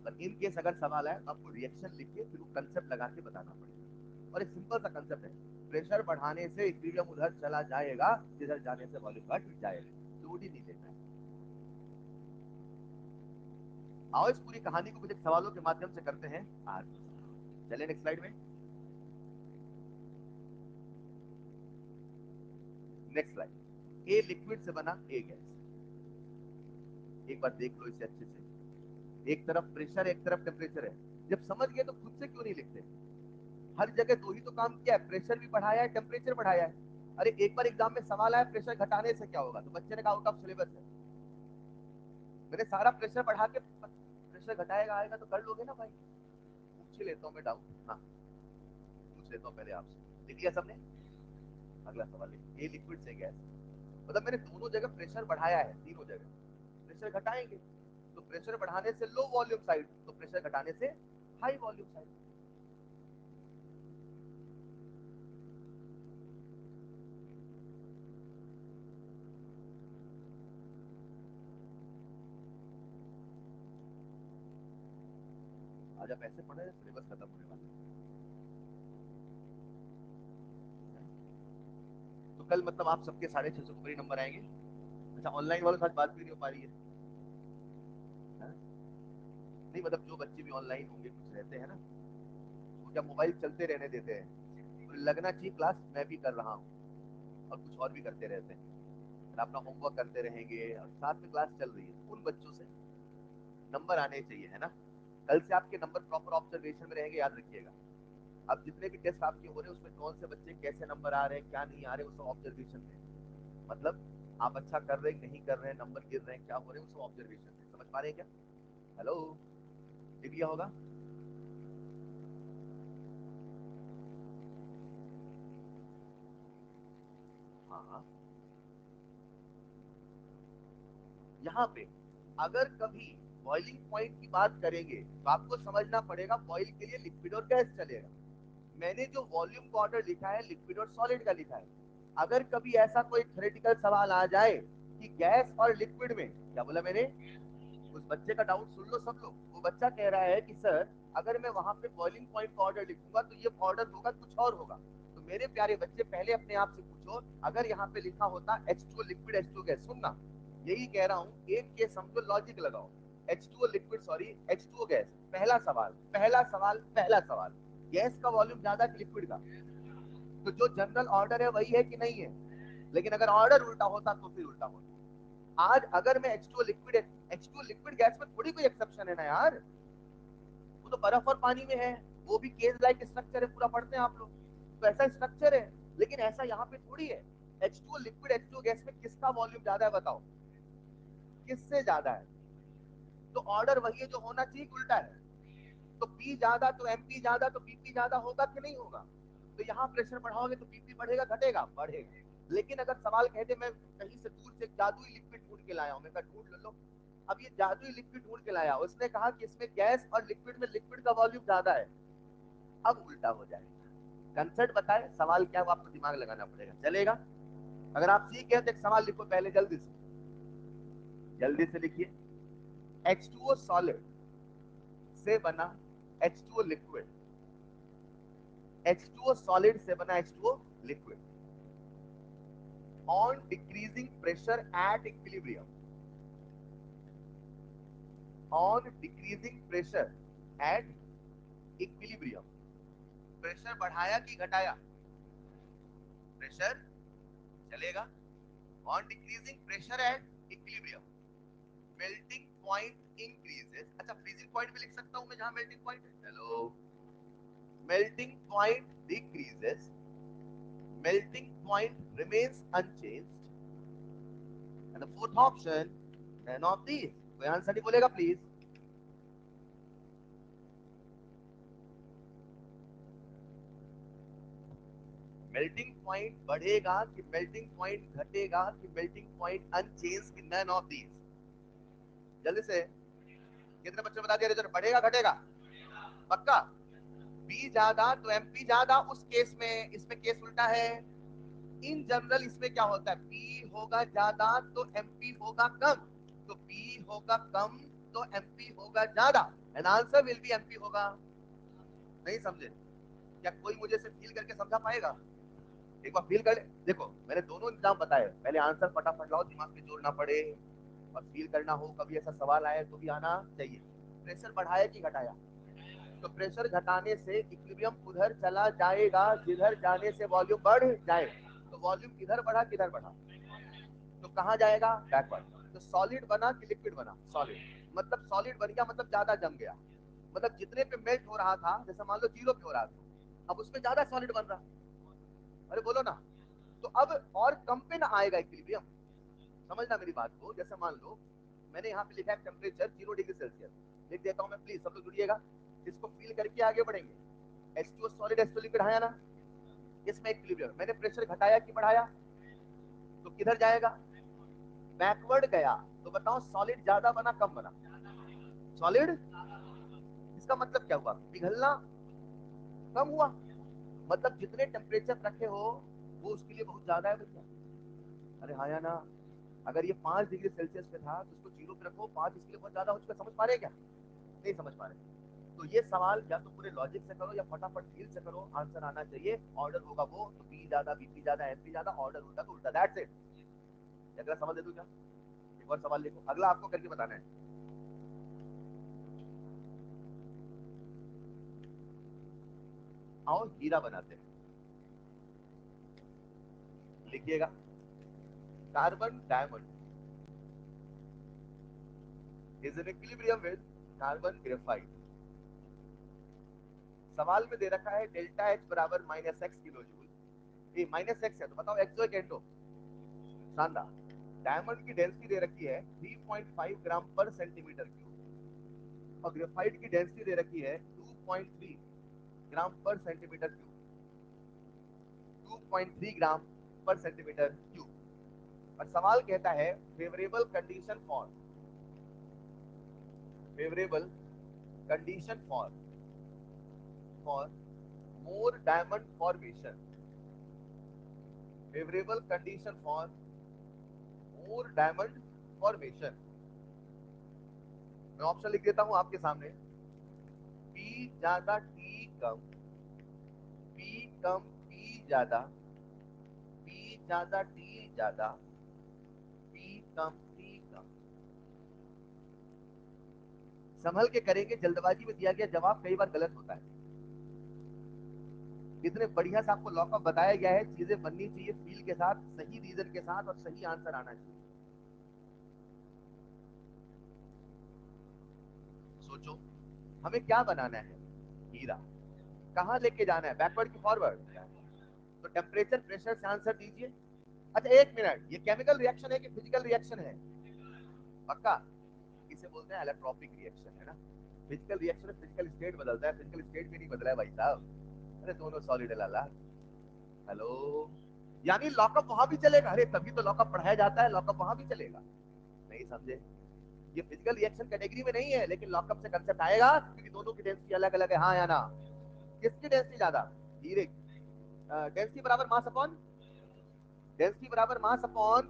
पर इन केस अगर सवाल है तो आपको रिएक्शन लिख के फिर वो कंसेप्ट लगा के बताना पड़ेगा। और एक सिंपल सा कंसेप्ट है, प्रेशर बढ़ाने से इक्विलिब्रियम उधर चला जाएगा जिधर जाने से वॉल्यूम घट जाएगा, लोड ही नहीं लेना है। आओ इस पूरी कहानी को कुछ एक सवालों के माध्यम से करते हैं आज। चले नेक्स्ट स्लाइड में। Next slide. ए लिक्विड से बना ए गैस। एक बार देख लो इसे अच्छे से, एक तरफ प्रेशर एक तरफ टेम्परेचर है। जब समझ गए तो खुद से क्यों नहीं लिखते? हर जगह दो ही तो काम किया है, प्रेशर भी बढ़ाया है, टेम्परेचर बढ़ाया है। अरे एक बार एग्जाम में सवाल आया प्रेशर घटाने से क्या होगा, तो बच्चे ने कहा आउट ऑफ सिलेबस है। मैंने सारा प्रेशर बढ़ा के प्रेशर घटाएगा आएगा तो कर लोगे ना भाई? पूछ ही लेता हूँ मैं डाउट, हाँ पूछ लेता हूँ पहले आपसे। लिख लिया सबने? अगला सवाल लिख, ए लिक्विड से गैस, मतलब मैंने दोनों जगह प्रेशर बढ़ाया है, तीनों जगह प्रेशर घटाएंगे। तो प्रेशर बढ़ाने से लो वॉल्यूम साइड, तो प्रेशर घटाने से हाई वॉल्यूम साइड। आज आप ऐसे पढ़े सिलेबस खत्म होने वाला है। तो कल मतलब आप सबके 650 ऊपर ही नंबर आएंगे? अच्छा, ऑनलाइन वालों के साथ बात भी नहीं हो पा रही है? हाँ? नहीं मतलब जो बच्चे भी ऑनलाइन होंगे कुछ रहते हैं ना, वो क्या मोबाइल चलते रहने देते हैं? तो लगना चाहिए क्लास मैं भी कर रहा हूँ और कुछ और भी करते रहते हैं। और अपना होमवर्क करते रहेंगे और साथ में क्लास चल रही है, उन बच्चों से नंबर आने चाहिए, है ना? कल से आपके नंबर प्रॉपर ऑब्जर्वेशन में रहेंगे, याद रखिएगा। अब जितने भी टेस्ट आपके हो रहे हैं उसमें कौन से बच्चे कैसे नंबर आ रहे हैं, क्या नहीं आ रहे, वो सब ऑब्जर्वेशन है। मतलब आप अच्छा कर रहे हैं नहीं कर रहे हैं, नंबर गिर रहे हैं क्या हो रहे हैं, वो सब ऑब्जर्वेशन है। समझ पा रहे हैं क्या? हेलो, लिख लिया होगा? हाँ। यहाँ पे अगर कभी बॉइलिंग पॉइंट की बात करेंगे तो आपको समझना पड़ेगा बॉइल के लिए लिक्विड और गैस चलेगा। मैंने जो वॉल्यूम का ऑर्डर लिखा है लिक्विड और सॉलिड का लिखा है। अगर कभी ऐसा कोई थ्योरेटिकल सवाल आ जाए कि गैस और लिक्विड में, क्या बोला मैंने, उस बच्चे का डाउट सुन लो सब लोग। वो बच्चा कह रहा है कि सर अगर मैं वहां पे बॉइलिंग पॉइंट का ऑर्डर लिखूंगा तो ये ऑर्डर होगा कुछ और होगा। तो मेरे प्यारे बच्चे पहले अपने आप से पूछो, अगर यहाँ पे लिखा होता H2O लिक्विड H2O गैस, सुनना यही कह रहा हूँ, एक के समझो लॉजिक लगाओ। H2O liquid sorry H2O gas, पहला सवाल पहला सवाल पहला सवाल, गैस का वॉल्यूम ज्यादा कि लिक्विड का? तो जो जनरल ऑर्डर है वही है कि नहीं है? लेकिन अगर ऑर्डर उल्टा होता तो फिर उल्टा होता। आज अगर मैं H2O लिक्विड गैस में थोड़ी कोई एक्सेप्शन है ना यार, वो तो बर्फ और पानी में है, वो भी केज लाइक स्ट्रक्चर है, पूरा पढ़ते हैं आप लोग, तो ऐसा स्ट्रक्चर है। लेकिन ऐसा यहाँ पे थोड़ी है। H2O लिक्विड H2O गैस में किसका वॉल्यूम ज्यादा है बताओ, किससे ज्यादा है? तो ऑर्डर वही है जो होना चाहिए, उल्टा है। तो पी ज्यादा तो एमपी ज्यादा तो पीपी ज्यादा होगा कि नहीं होगा? तो यहाँ प्रेशर बढ़ाओगे तो पीपी बढ़ेगा घटेगा? बढ़ेगा। लेकिन अगर सवाल कहते मैं कहीं से दूर से जादुई लिक्विड ढूंढ के लाया हूं, मैं कहा ढूंढ लो। अब ये जादुई लिक्विड ढूंढ के लाया, उसने कहा कि इसमें गैस और लिक्विड में लिक्विड का वॉल्यूम ज्यादा है, अब उल्टा हो जाएगा। कंसेप्ट बताए, सवाल क्या है वो आपको दिमाग लगाना पड़ेगा, चलेगा? अगर आप सीख गए तो एक सवाल लिखो पहले, जल्दी से लिखिए। H2O सॉलिड से बना H2O लिक्विड, H2O सॉलिड से बना H2O liquid on decreasing pressure at equilibrium, on decreasing pressure at equilibrium, pressure बढ़ाया कि घटाया? प्रेशर चलेगा। on decreasing pressure at equilibrium, melting point increases, अच्छा फ्रीजिंग पॉइंट भी लिख सकता हूं मैं जहां मेल्टिंग पॉइंट है। Hello, melting point decreases, melting point remains unchanged, and the fourth option, none of these। कोई आंसर नहीं बोलेगा प्लीज? मेल्टिंग पॉइंट बढ़ेगा कि मेल्टिंग पॉइंट घटेगा कि मेल्टिंग पॉइंट अनचेंज कि नन ऑफ दीज? जल्दी से, कितने बच्चों ने बता दिया रिजल्ट? बढ़ेगा घटेगा? पक्का? बी ज्यादा तो एमपी ज्यादा उस केस में, इसमें केस उल्टा है। इन जनरल इसमें क्या होता है, पी होगा ज्यादा तो एमपी होगा कम, तो पी होगा कम तो एमपी होगा ज्यादा, and answer will B MP होगा। नहीं समझे? क्या कोई मुझे से फील करके समझा पाएगा? एक बार फील कर ले। देखो मैंने दोनों इंतजाम बताए, पहले आंसर फटाफट लाओ, दिमाग में जोर ना पड़े, और फील करना हो कभी ऐसा सवाल आए तो भी आना चाहिए। प्रेशर बढ़ाया कि घटाया? तो प्रेशर घटाने से इक्विलिब्रियम उधर चला जाएगा जिधर जाने से वॉल्यूम बढ़ जाए। तो वॉल्यूम किधर बढ़ा किधर बढ़ा? तो कहाँ जाएगा? बैकवर्ड। तो सॉलिड बना कि लिक्विड बना? सॉलिड। मतलब सॉलिड बन गया मतलब ज्यादा जम गया, मतलब जितने पे मेल्ट हो रहा था, जैसे मान लो 0 पे हो रहा था, अब उसमें ज्यादा सॉलिड बन रहा। अरे बोलो ना। तो अब और कम पे ना आएगा इक्विलिब्रियम। समझना मेरी बात को। जैसे मान लो मैंने यहाँ पे लिखा है टेम्परेचर 0 डिग्री सेल्सियस, लिख देता हूँ मैं, प्लीज सब लोग जुड़िएगा, इसको फील करके आगे बढ़ेंगे। H2O सॉलिड H2O लिक्विड आया ना, इसमें इक्विलिब्रियम, मैंने प्रेशर घटाया कि बढ़ाया? तो किधर जाएगा? बैकवर्ड गया। तो बताओ सॉलिड ज्यादा बना कम बना? सॉलिड। इसका मतलब क्या हुआ? पिघलना कम हुआ, मतलब जितने टेम्परेचर रखे हो वो उसके लिए बहुत ज्यादा है भैया। अरे हाँ या ना? अगर ये 5 डिग्री सेल्सियस पे था तो उसको 0 पे रखो, 5 इसके लिए बहुत ज्यादा हो चुका। समझ पा रहे क्या? नहीं समझ पा रहे? तो ये सवाल या तो पूरे लॉजिक से करो या फटाफट फील से करो, आंसर आना चाहिए। ऑर्डर होगा वो, तो बी ज्यादा बीपी ज्यादा एमपी ज्यादा, ऑर्डर उल्टा तो उल्टा, दैट्स इट। अगला सवाल दे दूं क्या? एक और सवाल लिखो, अगला आपको करके बताना है। आओ हीरा बनाते हैं, लिखिएगा। Carbon diamond is in equilibrium with carbon graphite, सवाल में दे रखा है डेल्टा एच बराबर -x किलो जूल, ये -x है तो बताओ एक्सो है कैंटो। शानदार। डायमंड की डेंसिटी दे रखी है 3.5 ग्राम पर सेंटीमीटर क्यूब और ग्रेफाइट की डेंसिटी दे रखी है 2.3 ग्राम पर सेंटीमीटर क्यूब, 2.3 ग्राम पर सेंटीमीटर क्यूब। और सवाल कहता है favourable condition for, favourable condition for more diamond formation, favourable condition for more diamond formation. मैं ऑप्शन लिख देता हूं आपके सामने, पी ज्यादा टी कम, पी कम टी ज्यादा, पी ज्यादा टी ज्यादा, पी कम टी कम। संभल के करेंगे, जल्दबाजी में दिया गया जवाब कई बार गलत होता है। इतने बढ़िया से आपको लॉकअप बताया गया है, चीजें बननी चाहिए फील के साथ, सही रीजन के साथ और सही आंसर आना चाहिए। सोचो हमें क्या बनाना है, हीरा। कहां लेके जाना है, बैकवर्ड की फॉरवर्ड? तो टेम्परेचर प्रेशर से आंसर दीजिए। अच्छा एक मिनट, ये केमिकल रिएक्शन है कि फिजिकल रिएक्शन है? पक्का? इसे बोलते हैं इलेक्ट्रॉपिक रिएक्शन, है ना। फिजिकल रिएक्शन में फिजिकल स्टेट बदलता है, फिजिकल स्टेट भी नहीं बदला है भाई साहब। अरे दोनों सॉलिड है लाला। हेलो, यानी लॉकअप वहां भी चलेगा? अरे तभी तो लॉकअप पढ़ाया जाता है, लॉकअप वहां भी चलेगा। नहीं समझे? ये फिजिकल रिएक्शन कैटेगरी में नहीं है, लेकिन लॉकअप से कंसेप्ट आएगा क्योंकि दोनों की डेंसिटी अलग अलग है, हाँ या ना। किसकी डेंसिटी ज्यादा? हीरे। डेंसिटी बराबर मास अपॉन, डेंसिटी बराबर मास अपॉन,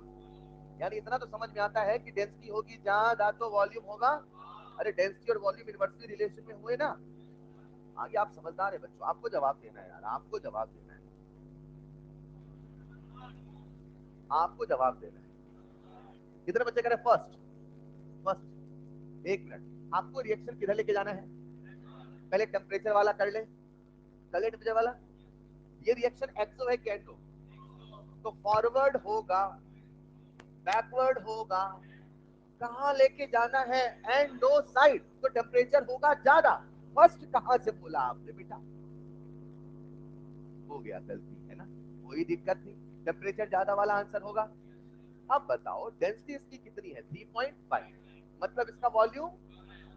यानी इतना तो समझ में आता है कि डेंसिटी होगी ज्यादा तो वॉल्यूम होगा। अरे डेंसिटी और वॉल्यूम इनवर्सली रिलेशन में हुए ना। आगे आप समझदार है बच्चों, आपको जवाब देना है यार, आपको जवाब देना है, आपको जवाब देना है। कितने बच्चे करें फर्स्ट? फर्स्ट। एक मिनट, आपको रिएक्शन किधर लेके जाना है? पहले टेम्परेचर वाला कर ले, कर ले टेम्परेचर वाला। ये रिएक्शन एक्सो है कि एंडो? तो फॉरवर्ड होगा, बैकवर्ड होगा, कहां लेके जाना है? एंडो साइड, तो टेम्परेचर होगा ज्यादा। फर्स्ट कहां से बोला आपने बेटा? हो गया गलती, है ना, कोई दिक्कत नहीं, टेम्परेचर ज्यादा वाला आंसर होगा। अब बताओ डेंसिटी इसकी कितनी है? 3.5, मतलब इसका वॉल्यूम,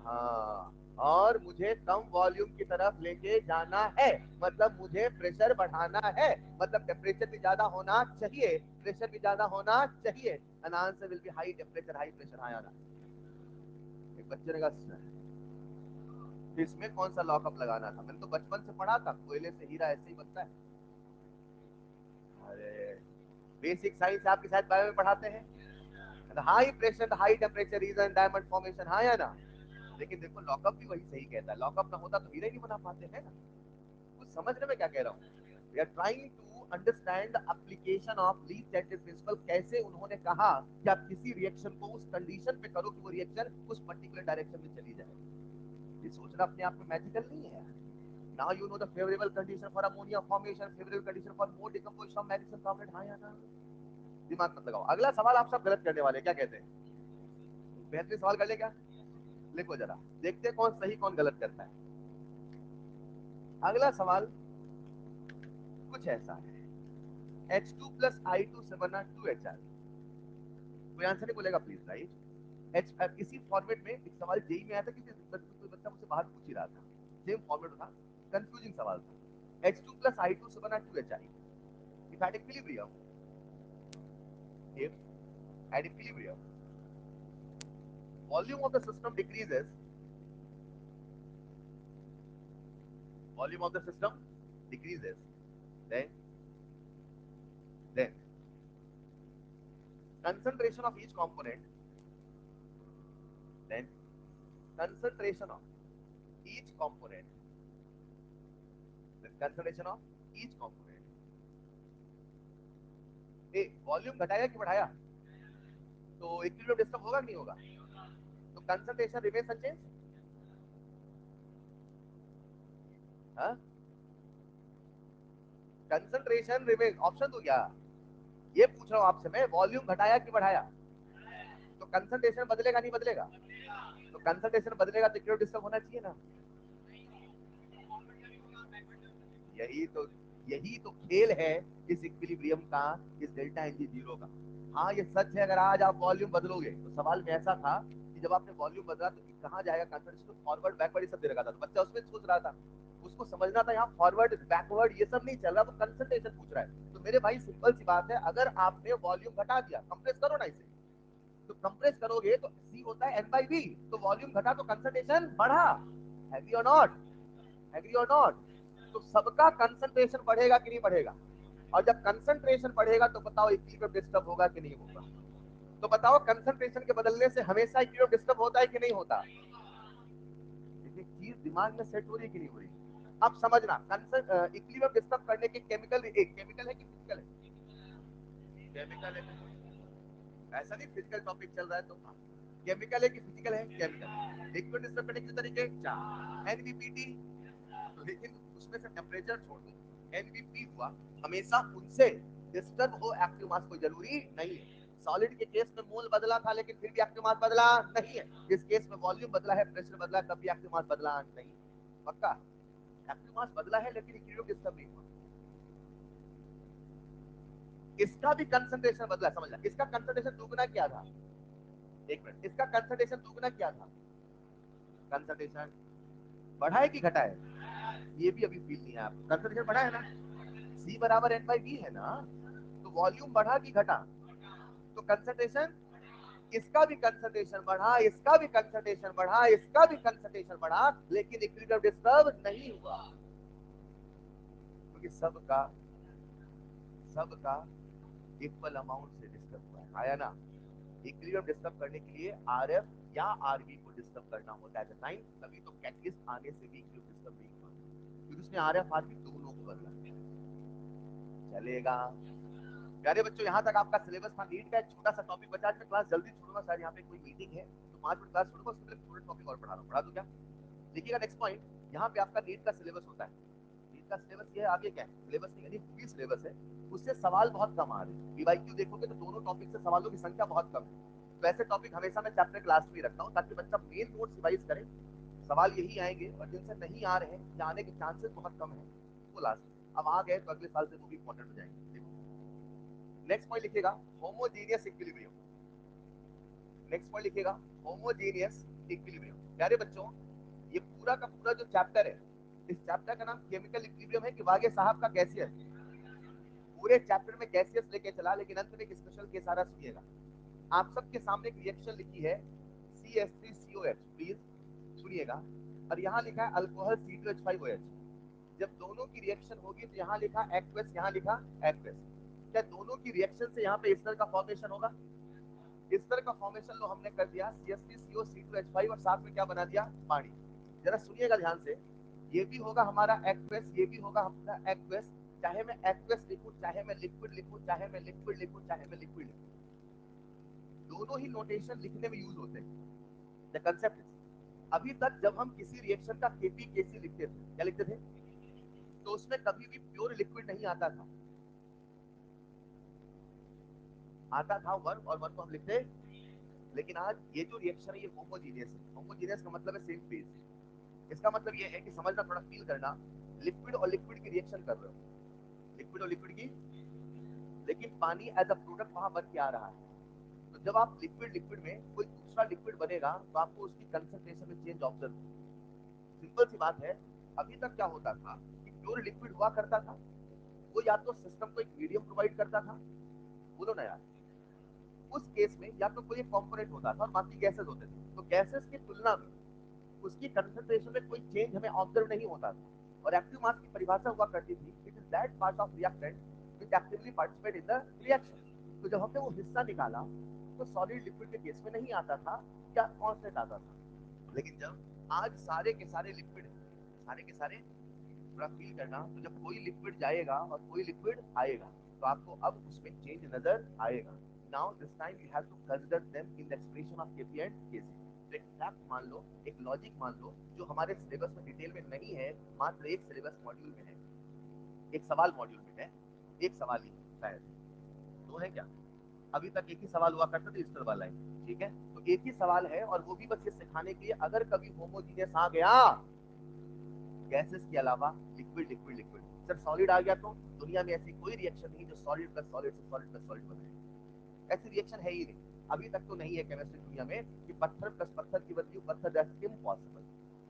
हाँ, और मुझे कम वॉल्यूम की तरफ लेके जाना है, मतलब मुझे प्रेशर बढ़ाना है, मतलब टेम्परेचर भी ज्यादा होना चाहिए, प्रेशर भी ज्यादा होना चाहिए, and answer will B high temperature high pressure high आना। एक बच्चे ने कहा इसमें कौन सा लॉकअप लगाना था, मैंने तो बचपन से पढ़ा था, कोयले से हीरा ऐसे ही बनता है। अरे बेसिक साइंस आपके साथ बायो में पढ़ाते हैं, high pressure high temperature region diamond formation, हाँ या ना। लेकिन देखो लॉकअप भी वही सही कहता है, लॉकअप ना होता तो हीरा ही नहीं बना पाते, है ना। कुछ समझ रहे मैं क्या कह रहा हूँ? We are trying to understand the application of least count principle. कैसे उन्होंने कहा कि आप किसी रिएक्शन को उस कंडीशन पे करो कि वो रिएक्शन उस पर्टिकुलर डायरेक्शन में चली जाए। ये सोचना अपने आप में मैजिकल नहीं है। Now you know the favorable condition for ammonia formation, favorable condition for more decomposition of magnesium carbonate, हाँ या ना। दिमाग मत लगाओ, अगला सवाल आप सब गलत करने वाले, क्या कहते हैं? बेहतरीन सवाल कर ले क्या? लिखो जरा, देखते हैं कौन सही कौन गलत करता है। अगला सवाल कुछ ऐसा है, H2 प्लस I2 से बना 2HR। कोई आंसर नहीं बोलेगा प्लीज, राइट। इसी फॉर्मेट में एक सवाल जेई में आया था, किसी कोई बच्चा मुझसे बाहर पूछ ही रहा था, सेम फॉर्मेट था, कंफ्यूजिंग सवाल था। H2 प्लस I2 से बना 2HI, if at equilibrium, if at equilibrium volume of the system decreases, volume of the system decreases, then concentration of each component, then concentration of each component, then concentration of each component, A volume घटाया कि बढ़ाया? तो equilibrium disturb होगा कि नहीं होगा? तो concentration remains unchange, हाँ, कंसंट्रेशन रिमेन्स। ऑप्शन तो क्या, ये पूछ रहा हूं आपसे मैं, वॉल्यूम घटाया कि बढ़ाया? तो कंसंट्रेशन बदलेगा नहीं बदलेगा? तो कंसंट्रेशन बदलेगा तो इक्विलिब्रियम डिस्टर्ब होना चाहिए ना। यही तो खेल है इस इक्विलिब्रियम का, इस डेल्टा एन जी जीरो का। हाँ ये सच है, अगर आज आप वॉल्यूम बदलोगे तो सवाल में ऐसा था कि जब आपने वॉल्यूम बदला तो कहाँ जाएगा कंसंट्रेशन, तो फॉरवर्ड बैकवर्ड ये सब दे रखा था, तो बच्चा उसमें सोच रहा था, उसको समझना था यहाँ फॉरवर्ड बैकवर्ड ये सब नहीं चल रहा, वो कंसंट्रेशन पूछ रहा है। तो मेरे भाई सिंपल सी बात है, अगर आपने वॉल्यूम घटा दिया, कंप्रेस करो ना इसे, तो कंप्रेस करोगे तो सी होता है एन बाई वी, तो वॉल्यूम घटा तो कंसंट्रेशन बढ़ा। एग्री और नॉट? एग्री और नॉट? तो सबका कंसंट्रेशन बढ़ेगा कि नहीं बढ़ेगा? और जब कंसंट्रेशन बढ़ेगा तो बताओ इक्विलिब्रियम डिस्टर्ब होगा कि नहीं होगा? तो बताओ कंसंट्रेशन के बदलने से हमेशा इक्विलिब्रियम डिस्टर्ब होता है कि नहीं होता? देखिए चीज दिमाग में सेट हो रही है कि नहीं हो रही? अब समझना, इक्विलिब्रियम डिस्टर्ब करने के केमिकल, एक केमिकल है कि फिजिकल है? केमिकल है। ऐसा नहीं फिजिकल टॉपिक चल रहा है तो केमिकल है कि फिजिकल है? केमिकल। लिक्विड डिस्टर्ब करने के तरीके चार, एनवीपीटी, तो लेकिन उसमें से टेम्परेचर छोड़ दो, एनवीपी हुआ, हमेशा उनसे डिस्टर्ब हो एक्टिव मास कोई जरूरी नहीं है। सॉलिड के केस में मोल बदला था लेकिन फिर भी एक्टिव मास बदला नहीं है। इस केस में वॉल्यूम बदला है, प्रेशर बदला, तब भी एक्टिव मास बदला नहीं। पक्का एक्टिव मास बदला है लेकिन इक्विलिब्रियम डिस्टर्ब नहीं हुआ। इसका भी कंसंट्रेशन बदला, समझना, इसका कंसंट्रेशन दुगना क्या था? एक मिनट, इसका कंसंट्रेशन दुगना क्या था? कंसंट्रेशन बढ़ा है कि घटा है? ये भी अभी फील नहीं है आप, कंसंट्रेशन बढ़ा है ना, सी बराबर एन बाई वी है ना, तो वॉल्यूम बढ़ा कि घटा? तो कंसंट्रेशन, इसका भी कंसंट्रेशन बढ़ा, इसका भी कंसंट्रेशन बढ़ा, इसका भी कंसंट्रेशन बढ़ा, लेकिन इक्विलिब्रियम डिस्टर्ब नहीं हुआ, क्योंकि सबका इक्वल अमाउंट से डिस्टर्ब हुआ है। आया ना? इक्विलिब्रियम डिस्टर्ब करने के लिए आरएफ या आरबी को डिस्टर्ब करना होता है टाइम, तभी तो कैटलिस्ट आने से भी इक्विलिब्रियम डिस्टर्ब नहीं हुआ, क्योंकि उसने आरएफ आरबी दोनों को बदला। चलेगा? प्यारे बच्चों यहाँ तक आपका सिलेबस था। नीट का एक छोटा सा टॉपिक बचा, मैं क्लास जल्दी छोड़ूंगा सर, यहाँ पे कोई मीटिंग है तो 5 मिनट क्लास छोड़ूंगा, उसके लिए थोड़े टॉपिक और पढ़ा रहा हूँ, पढ़ा दूं क्या? देखिएगा नेक्स्ट पॉइंट, यहाँ पे आपका नीट का सिलेबस होता है। नीट का सिलेबस ये है, आगे क्या है सिलेबस नहीं, यानी पूरी सिलेबस है, उससे सवाल बहुत कम आ रहे हैं। पीवाईक्यू देखोगे तो दोनों टॉपिक से सवालों की संख्या बहुत कम है, तो ऐसे टॉपिक हमेशा मैं चैप्टर क्लास में रखता हूँ ताकि बच्चा मेन नोट्स रिवाइज करे, सवाल यही आएंगे, और जिनसे नहीं आ रहे हैं या आने के चांसेस बहुत कम है वो लास्ट, अब आ गए तो अगले साल से वो भी इंपॉर्टेंट हो जाएंगे। नेक्स्ट पॉइंट लिखिएगा, होमोजेनियस इक्विलिब्रियम। नेक्स्ट पॉइंट लिखिएगा, होमोजेनियस इक्विलिब्रियम। प्यारे बच्चों ये पूरा का पूरा जो चैप्टर है, इस चैप्टर का नाम केमिकल इक्विलिब्रियम है कि वागे साहब का गैसियस? पूरे चैप्टर में गैसियस लेके चला, लेकिन अंत में एक स्पेशल केस आ रहा, सुनिएगा। आप सबके सामने एक रिएक्शन लिखी है CH3COH, प्लीज सुनिएगा, और यहाँ लिखा है अल्कोहल C2H5OH। जब दोनों की रिएक्शन होगी तो यहाँ लिखा एक्वस, यहाँ लिखा एक्वस, क्या दोनों की रिएक्शन से यहाँ पे इस तरह का फॉर्मेशन होगा? इस तरह का फॉर्मेशन लो हमने कर दिया, CH3CO C2H5, और साथ में क्या बना दिया? पानी। जरा सुनिएगा ध्यान से, ये भी होगा हमारा एक्वस, ये भी होगा हमारा एक्वस, चाहे मैं एक्वस लिखूं, चाहे मैं लिक्विड लिखूं, चाहे मैं लिक्विड लिखूं, चाहे मैं लिक्विड लिखूं, दोनों ही नोटेशन लिखने में यूज होते हैं। द कंसेप्ट इज, अभी तक जब हम किसी रिएक्शन का केपी केसी लिखते थे, क्या लिखते थे? तो उसमें कभी भी प्योर लिक्विड नहीं आता था, आता था वर्क, और वर्क को हम लिखते। लेकिन आज ये जो रिएक्शन है ये होमोजीनियस है। होमोजीनियस का मतलब है सेम फेज। इसका मतलब ये है कि समझना, थोड़ा फील करना, लिक्विड और लिक्विड की रिएक्शन कर रहे हो, लिक्विड और लिक्विड की, लेकिन पानी एज अ प्रोडक्ट वहां बन के आ रहा है। तो जब आप लिक्विड लिक्विड में कोई दूसरा लिक्विड बनेगा तो आपको उसकी कंसंट्रेशन में चेंज ऑब्जर्व। सिंपल सी बात है, अभी तक क्या होता था कि प्योर लिक्विड हुआ करता था, वो या तो सिस्टम को एक मीडियम प्रोवाइड करता था, बोलो ना यार, उस केस में या तो कोई एक कंपोनेंट होता था और बाकी गैसेस होते थे, तो गैसेस की तुलना में उसकी कंसंट्रेशन में कोई चेंज हमें ऑब्जर्व नहीं होता था। और एक्टिव मास की परिभाषा हुआ करती थी, it is that part of reactant which actively participate in the reaction. तो जब हमने वो हिस्सा निकाला तो सॉलिड लिक्विड के केस में नहीं आता था, क्या कांस्टेंट आता था। लेकिन जब आज सारे के सारे लिक्विड, सारे के सारे, थोड़ा फील करना, तो जब कोई लिक्विड जाएगा और कोई लिक्विड आएगा तो आपको अब उसमें चेंज नजर आएगा। Now this time you have to consider them in the expression of KP and KC. तो एक फैक्ट मान लो, एक लॉजिक मान लो, जो हमारे सिलेबस में डिटेल में नहीं है, मात्र एक सिलेबस मॉड्यूल में है, एक सवाल मॉड्यूल में है, एक सवाल ही शायद, दो है क्या? अभी तक एक ही सवाल हुआ करता था, इस तरह वाला है, ठीक है? तो एक ही सवाल है, और वो भी बस ये सिखाने के लिए, अगर कभी होमोजीनियस आ गया गैसेस के अलावा लिक्विड लिक्विड लिक्विड, जब सॉलिड आ गया तो दुनिया में ऐसी कोई रिएक्शन नहीं जो सॉलिड प्लस सॉलिड से सॉलिड प्लस सॉलिड बनाए, ऐसी रिएक्शन है ही नहीं, अभी तक तो नहीं है केमिस्ट्री दुनिया में कि पत्थर प्लस पत्थर की वैल्यू पत्थर, दैट्स इम्पॉसिबल।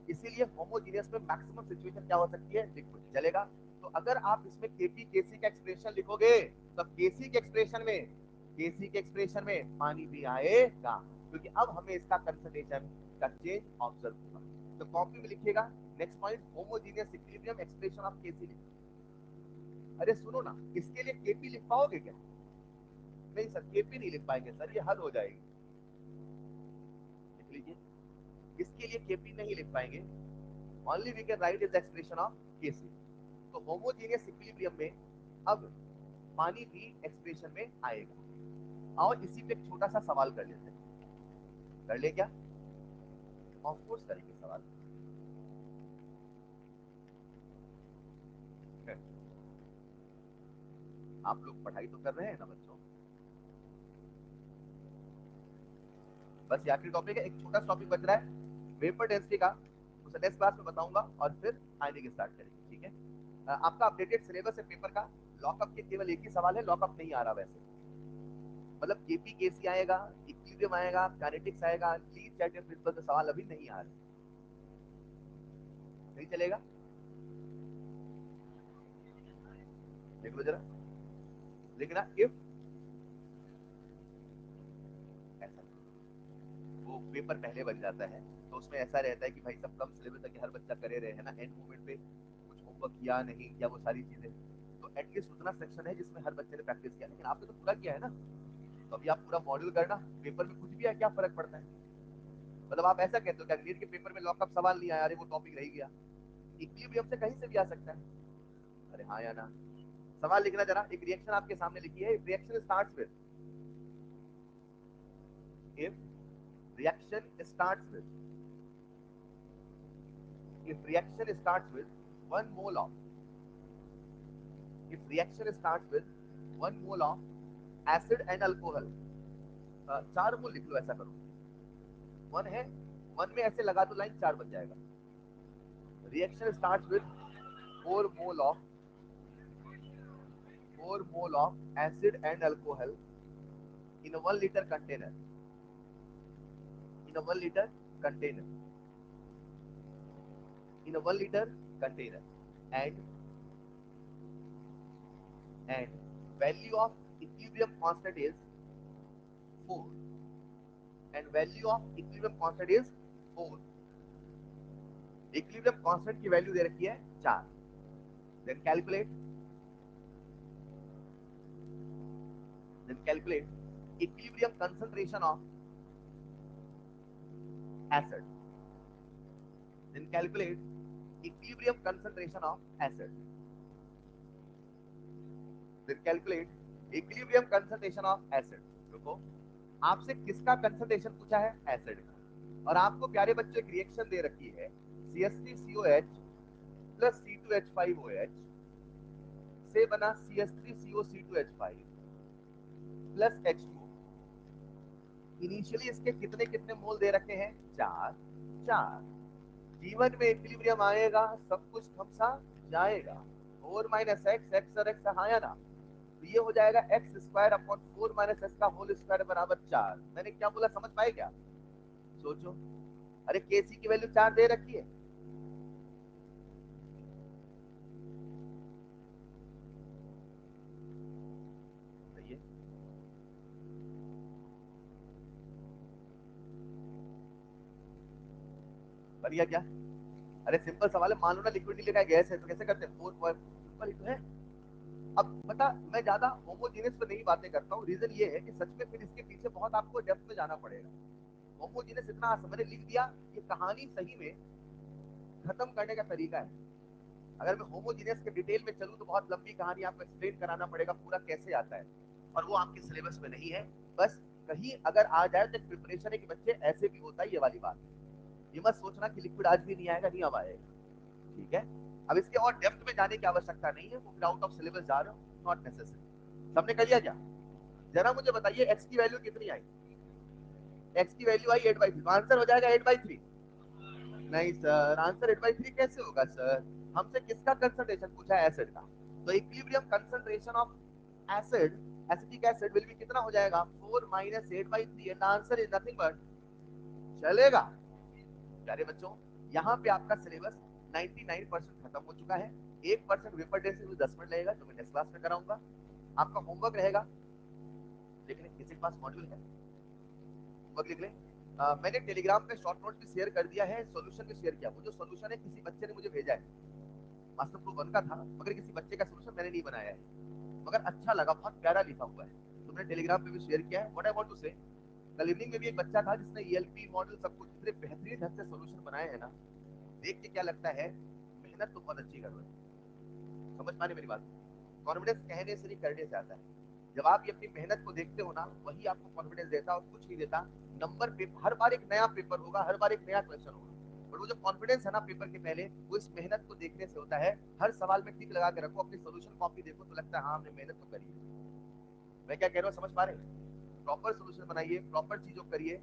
इसीलिए होमोजीनियस में मैक्सिमम सिचुएशन क्या हो सकती है, लिक्विड चलेगा। तो अगर आप इसमें केपी केसी का एक्सप्रेशन लिखोगे तो केसी के एक्सप्रेशन में, केसी के एक्सप्रेशन में पानी भी आएगा, क्योंकि अब हमें इसका कंसंट्रेशन का चेंज ऑब्जर्व होगा। तो कॉपी में लिखिएगा next point, homogeneous equilibrium expression of KC लिखो। अरे सुनो ना, इसके लिए केपी लिख पाओगे क्या? नहीं सर, केपी नहीं लिख पाएंगे सर, ये हल हो जाएगी। लिख लीजिए, इसके लिए केपी नहीं लिख पाएंगे, only we can write is expression of KC. तो होमोजीनियस इक्विलिब्रियम में अब पानी भी एक्सप्रेशन में आएगा। और इसी पे एक छोटा सा सवाल कर लेते हैं, कर ले क्या? ऑफ कोर्स करेंगे सवाल। आप लोग पढ़ाई तो कर रहे हैं ना बच्चों? बस ये आखिरी टॉपिक है, एक छोटा सा टॉपिक बच रहा है वेपर डेंसिटी का, उसे नेक्स्ट क्लास में बताऊंगा और फिर आने की स्टार्ट करेंगे, ठीक है? आपका अपडेटेड सिलेबस है पेपर का, लॉकअप के केवल एक ही सवाल है, लॉकअप नहीं आ रहा वैसे, मतलब केपी केसी आएगा, इक्विलिब्रियम आएगा, काइनेटिक्स आएगा, ली चैटर्जी प्रिंसिपल से सवाल अभी नहीं आ रहे, नहीं चलेगा? देख लो जरा, लेकिन इफ ऐसा वो पेपर पहले बन जाता है तो उसमें ऐसा रहता है कि भाई सब कम सिलेबस है कि हर बच्चा करे रहे है ना, एंड मोमेंट पे कुछ होमवर्क किया नहीं किया, वो सारी चीजें, तो एटलीस्ट उतना सेक्शन है जिसमें हर बच्चे ने प्रैक्टिस किया, लेकिन आपने तो पूरा किया है ना, तो अभी आप पूरा मॉड्यूल करना, पेपर में कुछ भी है क्या फर्क पड़ता है? मतलब आप ऐसा कहते हो कि नीट के पेपर में लॉकअप सवाल नहीं आया, अरे वो टॉपिक रह गया, इक्विलिब्रियम से कहीं से भी आ सकता है। अरे हाँ या ना? सवाल लिखना जरा, एक रिएक्शन आपके सामने लिखी है, reaction starts with, if reaction starts with, if reaction starts with 1 mole of, if reaction starts with 1 mole of acid and alcohol, 4 मोल लिख लो, ऐसा करो, 1 है, 1 में ऐसे लगा दो लाइन, 4 बन जाएगा। Reaction starts with 4 mole of, 4 mole of acid and alcohol in a 1 liter container, in a 1 liter container, in a 1 liter container, and and value of equilibrium constant is 4, and value of equilibrium constant is 4, equilibrium constant की value दे रखी है 4, then calculate, then calculate equilibrium concentration of acid, then calculate equilibrium concentration of acid, then calculate equilibrium concentration of acid। देखो, आपसे किसका concentration पूछा है? Acid का, और आपको प्यारे बच्चों एक रिएक्शन दे रखी है, CH3COH प्लस C2H5OH से बना CH3COC2H5 प्लस H2। इनिशियली इसके कितने कितने मोल दे रखे हैं? 4 4। जीवन में इक्विलिब्रियम आएगा, सब कुछ खमसा जाएगा, 4 माइनस एक्स, एक्स और एक्स हाँ या ना, तो ये हो जाएगा x square upon 4 minus x का होल स्क्वायर बराबर 4। मैंने क्या बोला, समझ पाए क्या? सोचो, अरे केसी की वैल्यू 4 दे रखी है, सही है? बढ़िया क्या? अरे सिंपल सवाल है, मान लो ना लिक्विड नहीं लिखा है, गैस है, तो कैसे करते हैं? 4 सिंपल ही तो है। अब बता, मैं ज्यादा होमोजीनियस पे नहीं बातें करता हूँ, रीजन ये है कि सच में फिर इसके पीछे बहुत आपको डेप्थ में जाना पड़ेगा। होमोजीनियस इतना मैंने लिख दिया, ये कहानी सही में खत्म करने का तरीका है। अगर मैं होमोजीनियस के डिटेल में चलूं तो बहुत लंबी कहानी आपको एक्सप्लेन कराना पड़ेगा पूरा कैसे आता है, और वो आपके सिलेबस में नहीं है। बस कहीं अगर आ जाए तो प्रिपरेशन है कि बच्चे ऐसे भी होता है, ये वाली बात। ये मत सोचना कि लिक्विड आज भी नहीं आएगा, नहीं अब आएगा, ठीक है? अब इसके और डेप्थ में जाने की आवश्यकता नहीं है, वो फिर आउट ऑफ सिलेबस जा रहे हो, नॉट नेसेसरी। सबने कर लिया क्या? जरा मुझे बताइए एक्स की वैल्यू कितनी आई? एक्स की वैल्यू आई 8/3, तो आंसर हो जाएगा 8/3। नहीं सर, आंसर 8/3 कैसे होगा सर? हमसे किसका कंसंट्रेशन पूछा है? एसिड का। तो equilibrium concentration of acid, acetic acid will be कितना हो जाएगा? 4 minus 8/3 and answer is nothing but, चलेगा प्यारे बच्चों? यहाँ पे आपका सिलेबस 99% खत्म हो चुका है। 1% पेपर डेंसिटी में 10 मिनट लगेगा, जो मैं नेक्स्ट क्लास में कराऊंगा। आपका होमवर्क रहेगा, लेकिन किसी के पास मॉड्यूल है? होमवर्क लिख ले। मैंने टेलीग्राम पे शॉर्ट नोट भी शेयर कर दिया है, सॉल्यूशन भी शेयर किया। वो जो सॉल्यूशन है किसी बच्चे ने मुझे भेजा है, मास्टर प्रूफ 1 का था, मगर किसी बच्चे का सॉल्यूशन मैंने नहीं बनाया है, मगर अच्छा लगा, बहुत प्यारा लिखा हुआ है, तो मैंने टेलीग्राम पे भी शेयर किया है। व्हाट आई वांट टू से, कल इवनिंग में भी एक बच्चा था जिसने ईएलपी मॉडल सब कुछ इतने बेहतरीन ढंग से सॉल्यूशन बनाए हैं ना, देख के क्या लगता है मेहनत तो बहुत अच्छी कर रहे हैं। समझ पाने मेरी बात? कॉन्फिडेंस कहने से नहीं करने से आता है। जब आप ये अपनी मेहनत को देखते हो ना, वही आपको कॉन्फिडेंस देता है और कुछ नहीं देता। नंबर पेपर हर बार एक नया पेपर होगा, हर बार एक नया क्वेश्चन होगा, बट वो जो कॉन्फिडेंस है ना पेपर के पहले, वो इस मेहनत को देखने से होता है। हर सवाल में टिक लगा के रखो, अपनी सोल्यूशन कॉपी देखो तो लगता है हाँ हमने मेहनत तो करी है। मैं क्या कह रहा हूँ समझ पा रहे हैं? प्रॉपर सोल्यूशन बनाइए, प्रॉपर चीजों करिए,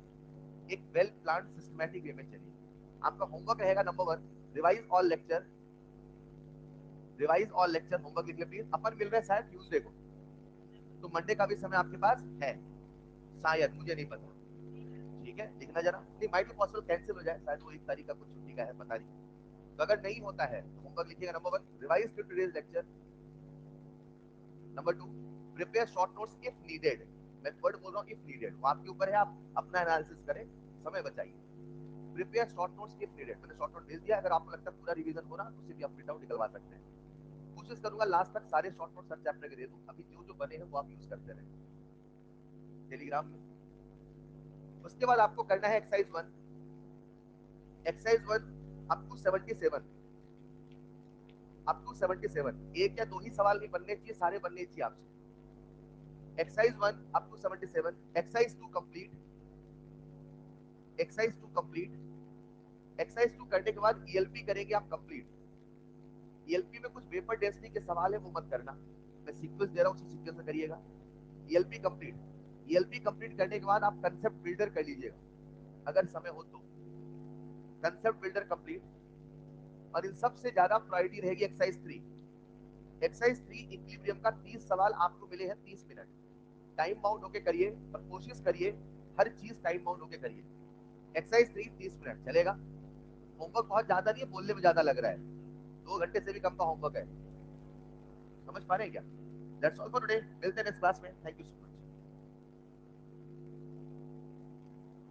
एक वेल प्लान सिस्टमैटिक वे में चलिए। आपका होमवर्क रहेगा number 1, revise all lecture. Revise all lecture homework लिख ले प्लीज। अपन मिल रहे हैं शायद ट्यूसडे को, तो मंडे का भी समय आपके पास है शायद, मुझे नहीं पता। ठीक है, लिखना जरा। नहीं, माइट बी पॉसिबल कैंसिल हो जाए, शायद वो 1 तारीख का कुछ छुट्टी का है, पता नहीं। तो अगर नहीं होता है तो होमवर्क लिखिएगा number 1, revise today's lecture. Number 2, prepare short notes if needed. मैं वर्ड बोल रहा हूँ इफ नीडेड, वो आपके ऊपर है, आप अपना एनालिसिस करें, समय बचाइए। Prepare short notes if needed, मैंने शॉर्ट नोट भेज दिया, अगर आपको लगता है पूरा रिवीजन हो रहा है, उसे भी आप प्रिंट आउट निकलवा सकते हैं। कोशिश करूंगा लास्ट तक सारे शॉर्ट नोट्स हर चैप्टर के दे दूं, अभी जो जो बने हैं वो आप यूज करते रहे टेलीग्राम में। उसके बाद आपको करना है exercise 1। Exercise 1 up to 77, up to 77, एक या दो ही सवाल नहीं बनने चाहिए, सारे बनने चाहिए आपसे। Exercise 1 up to 77, exercise 2 complete, exercise 2 complete. Exercise 2 करने के बाद ईएलपी करेंगे आप कंप्लीट। ईएलपी में कुछ पेपर डेंसिटी के सवाल है, वो मत करना, मैं सीक्वेंस दे रहा हूँ, उसी सीक्वेंस में करिएगा। ईएलपी कंप्लीट, ईएलपी कंप्लीट करने के बाद आप कंसेप्ट बिल्डर कर लीजिएगा अगर समय हो तो, कंसेप्ट बिल्डर कंप्लीट। और इन सबसे ज्यादा प्रायोरिटी रहेगी एक्सरसाइज 3। एक्सरसाइज 3 इक्विलिब्रियम का 30 सवाल आपको मिले हैं 30 मिनट, टाइम बाउंड होके करिए और कोशिश करिए हर चीज टाइम बाउंड होके करिए। एक्सरसाइज 3 30 मिनट चलेगा। होमवर्क बहुत ज्यादा नहीं है, बोलने में ज्यादा लग रहा है, 2 घंटे से भी कम का होमवर्क है। समझ पा रहे हैं क्या? दैट्स ऑल फॉर टुडे, मिलते हैं नेक्स्ट क्लास में। Thank you so much.